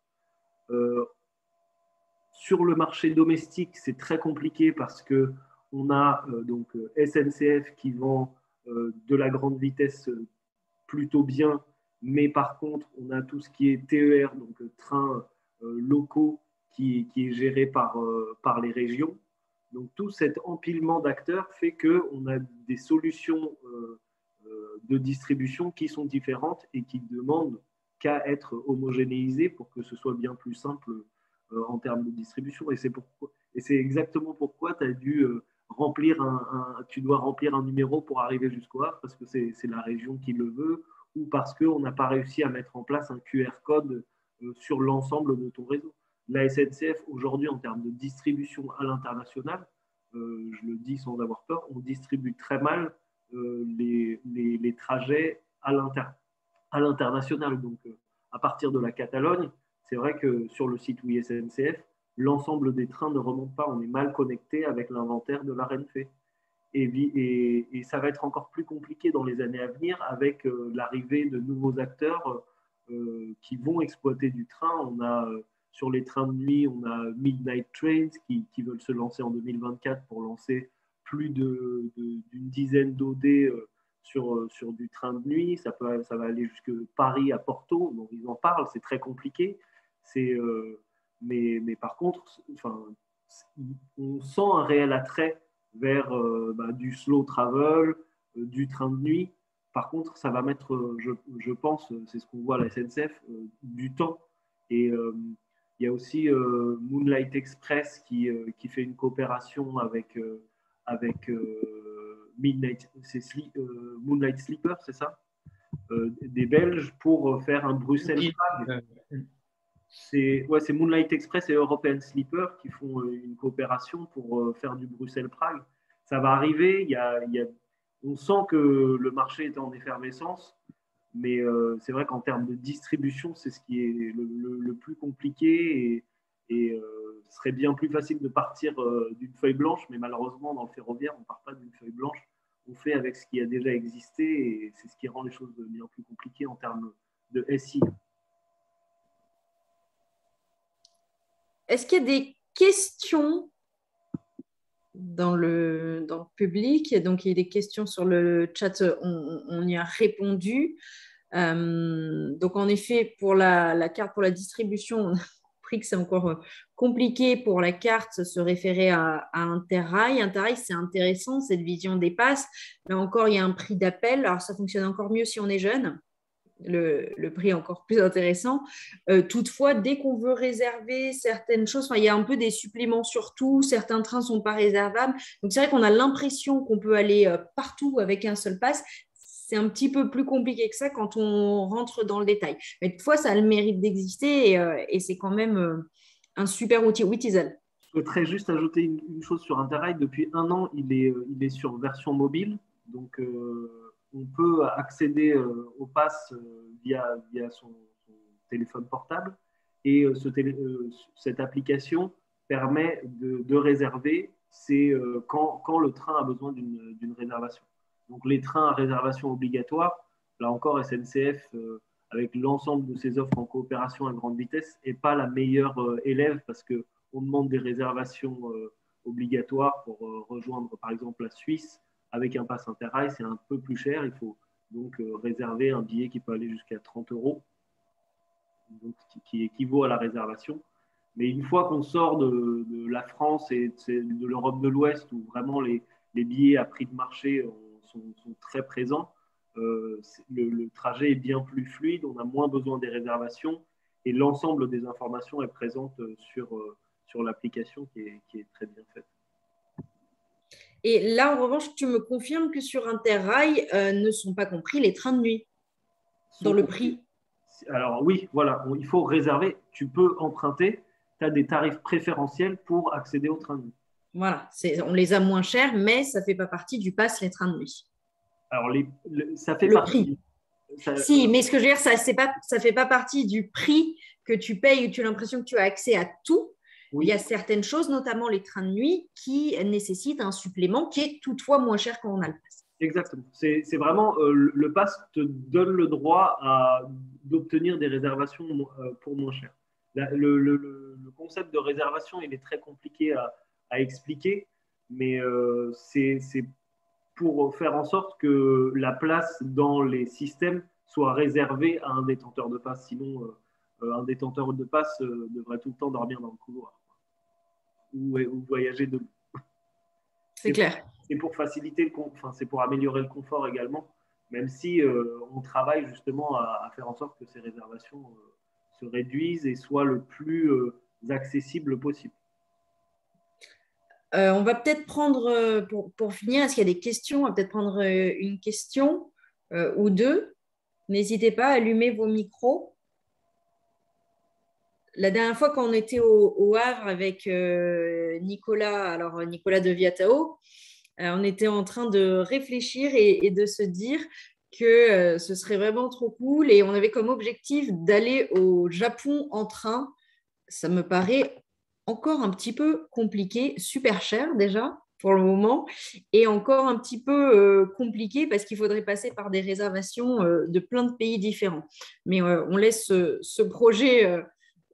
Sur le marché domestique, c'est très compliqué parce que on a donc SNCF qui vend de la grande vitesse plutôt bien, mais par contre, on a tout ce qui est TER, donc trains locaux, qui est géré par les régions. Donc tout cet empilement d'acteurs fait qu'on a des solutions de distribution qui sont différentes et qui demandent qu'à être homogénéisées pour que ce soit bien plus simple en termes de distribution. Et c'est exactement pourquoi tu as dû tu dois remplir un numéro pour arriver jusqu'au Havre, parce que c'est la région qui le veut, ou parce qu'on n'a pas réussi à mettre en place un QR code sur l'ensemble de ton réseau. La SNCF, aujourd'hui, en termes de distribution à l'international, je le dis sans avoir peur, on distribue très mal les trajets à l'international. Donc, à partir de la Catalogne, c'est vrai que sur le site Oui SNCF, l'ensemble des trains ne remontent pas. On est mal connecté avec l'inventaire de la Renfe. Et ça va être encore plus compliqué dans les années à venir avec l'arrivée de nouveaux acteurs qui vont exploiter du train. On a sur les trains de nuit, on a Midnight Trains qui veulent se lancer en 2024 pour lancer plus d'une dizaine d'OD sur du train de nuit. Ça va aller jusque Paris à Porto. Donc ils en parlent, c'est très compliqué. Mais par contre, on sent un réel attrait vers du slow travel, du train de nuit. Par contre, ça va mettre, je pense, c'est ce qu'on voit à la SNCF, du temps. Et il y a aussi Moonlight Express qui fait une coopération avec Moonlight Sleeper, c'est ça, des Belges pour faire un Bruxelles-Prague. C'est Moonlight Express et European Sleeper qui font une coopération pour faire du Bruxelles-Prague. Ça va arriver. On sent que le marché est en effervescence, mais c'est vrai qu'en termes de distribution, c'est ce qui est le plus compliqué. Et ce serait bien plus facile de partir d'une feuille blanche, mais malheureusement, dans le ferroviaire, on ne part pas d'une feuille blanche. On fait avec ce qui a déjà existé et c'est ce qui rend les choses bien plus compliquées en termes de SI. Est-ce qu'il y a des questions dans le public? Donc, il y a des questions sur le chat, on y a répondu. Donc, en effet, pour la carte, pour la distribution, on a compris que c'est encore compliqué pour la carte se référer à Interrail. Interrail, c'est intéressant, cette vision des passes. Mais encore, il y a un prix d'appel. Alors, ça fonctionne encore mieux si on est jeune. Le prix est encore plus intéressant. Toutefois, dès qu'on veut réserver certaines choses, il y a un peu des suppléments sur tout, certains trains ne sont pas réservables. Donc, c'est vrai qu'on a l'impression qu'on peut aller partout avec un seul pass. C'est un petit peu plus compliqué que ça quand on rentre dans le détail. Mais toutefois, ça a le mérite d'exister et c'est quand même un super outil. Oui, Tisel. Je voudrais juste ajouter une chose sur Interrail. Depuis 1 an, il est sur version mobile. Donc, on peut accéder au pass via son téléphone portable. Et cette application permet de réserver quand le train a besoin d'une réservation. Donc, les trains à réservation obligatoire, là encore, SNCF, avec l'ensemble de ses offres en coopération à grande vitesse, n'est pas la meilleure élève parce qu'on demande des réservations obligatoires pour rejoindre, par exemple, la Suisse. Avec un pass Interrail, c'est un peu plus cher. Il faut donc réserver un billet qui peut aller jusqu'à 30 €, donc, qui équivaut à la réservation. Mais une fois qu'on sort de la France et de l'Europe de l'Ouest, où vraiment les billets à prix de marché sont très présents, le trajet est bien plus fluide, on a moins besoin des réservations et l'ensemble des informations est présente sur l'application qui est très bien faite. Et là, en revanche, tu me confirmes que sur Interrail ne sont pas compris les trains de nuit dans le prix? Alors oui, voilà, il faut réserver. Tu peux emprunter, tu as des tarifs préférentiels pour accéder aux trains de nuit. Voilà, on les a moins chers, mais ça ne fait pas partie du pass les trains de nuit. Alors, ça fait le partie. Prix. Si, mais ce que je veux dire, ça ne fait pas partie du prix que tu payes où tu as l'impression que tu as accès à tout. Oui. Il y a certaines choses, notamment les trains de nuit, qui nécessitent un supplément qui est toutefois moins cher quand on a le pass. Exactement. C'est vraiment le pass te donne le droit d'obtenir des réservations pour moins cher. Le concept de réservation, il est très compliqué à expliquer, mais c'est pour faire en sorte que la place dans les systèmes soit réservée à un détenteur de pass. Sinon, un détenteur de pass devrait tout le temps dormir dans le couloir ou voyager debout. C'est clair. C'est pour faciliter c'est pour améliorer le confort également, même si on travaille justement à faire en sorte que ces réservations se réduisent et soient le plus accessibles possible. On va peut-être prendre, pour finir, est-ce qu'il y a des questions? On va peut-être prendre une question ou deux. N'hésitez pas à allumer vos micros. La dernière fois, quand on était au Havre avec Nicolas de Viatao, on était en train de réfléchir et de se dire que ce serait vraiment trop cool. Et on avait comme objectif d'aller au Japon en train. Ça me paraît encore un petit peu compliqué, super cher déjà pour le moment, et encore un petit peu compliqué parce qu'il faudrait passer par des réservations de plein de pays différents. Mais on laisse ce projet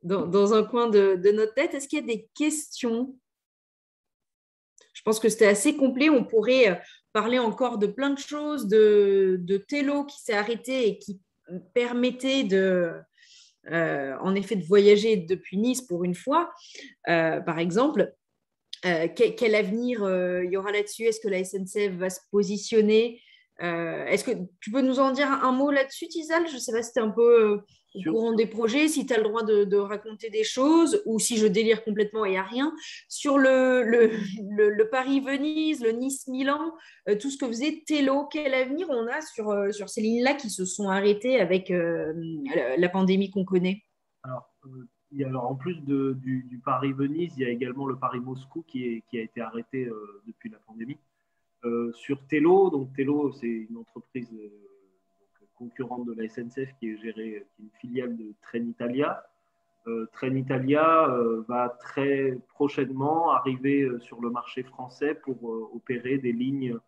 dans un coin de notre tête. Est-ce qu'il y a des questions? Je pense que c'était assez complet. On pourrait parler encore de plein de choses, de Tello qui s'est arrêté et qui permettait en effet de voyager depuis Nice pour une fois, par exemple. Quel avenir il y aura là-dessus? Est-ce que la SNCF va se positionner? Est-ce que tu peux nous en dire un mot là-dessus, Tizal? Je ne sais pas si c'était un peu au courant des projets, si tu as le droit de raconter des choses ou si je délire complètement et il n'y a rien. Sur le Paris-Venise, le Nice-Milan, tout ce que faisait Tello, quel avenir on a sur ces lignes-là qui se sont arrêtées avec la pandémie qu'on connaît? Alors, en plus du Paris-Venise, il y a également le Paris-Moscou qui a été arrêté depuis la pandémie. Sur Tello, donc Tello, c'est une entreprise concurrente de la SNCF qui est gérée, qui est une filiale de Trenitalia. Trenitalia va très prochainement arriver sur le marché français pour opérer des lignes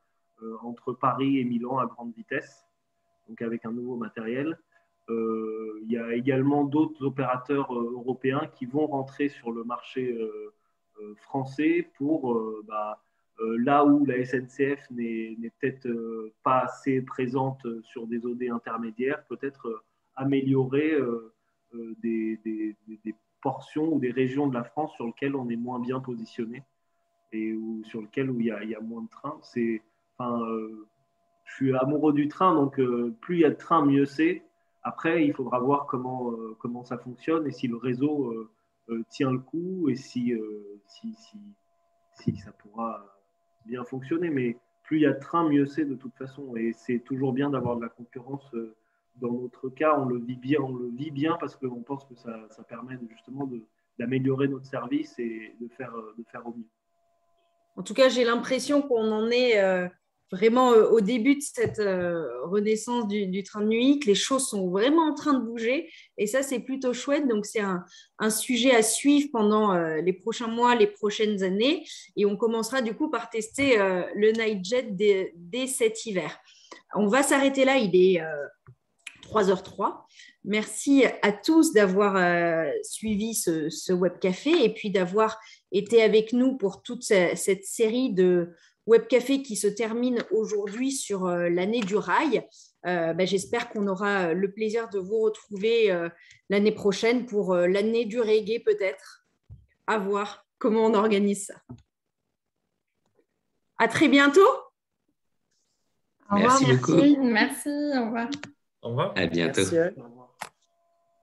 entre Paris et Milan à grande vitesse, donc avec un nouveau matériel. Il y a également d'autres opérateurs européens qui vont rentrer sur le marché français pour là où la SNCF n'est peut-être pas assez présente sur des OD intermédiaires, peut-être améliorer des portions ou des régions de la France sur lesquelles on est moins bien positionné et sur lesquelles il y a moins de trains. Je suis amoureux du train, donc plus il y a de trains, mieux c'est. Après, il faudra voir comment ça fonctionne et si le réseau tient le coup et si ça pourra bien fonctionner. Mais plus il y a de trains, mieux c'est de toute façon. Et c'est toujours bien d'avoir de la concurrence. Dans notre cas, on le vit bien parce qu'on pense que ça permet justement d'améliorer notre service et de faire au mieux. En tout cas, j'ai l'impression qu'on en est vraiment au début de cette renaissance du train de nuit, que les choses sont vraiment en train de bouger. Et ça, c'est plutôt chouette. Donc, c'est un sujet à suivre pendant les prochains mois, les prochaines années. Et on commencera du coup par tester le Nightjet dès cet hiver. On va s'arrêter là. Il est 3h03. Merci à tous d'avoir suivi ce web café et puis d'avoir été avec nous pour toute cette série de web café qui se termine aujourd'hui sur l'année du rail. J'espère qu'on aura le plaisir de vous retrouver l'année prochaine pour l'année du reggae peut-être. À voir comment on organise ça. À très bientôt. Au revoir, merci beaucoup. Merci, au revoir. Au revoir. À bientôt. Merci.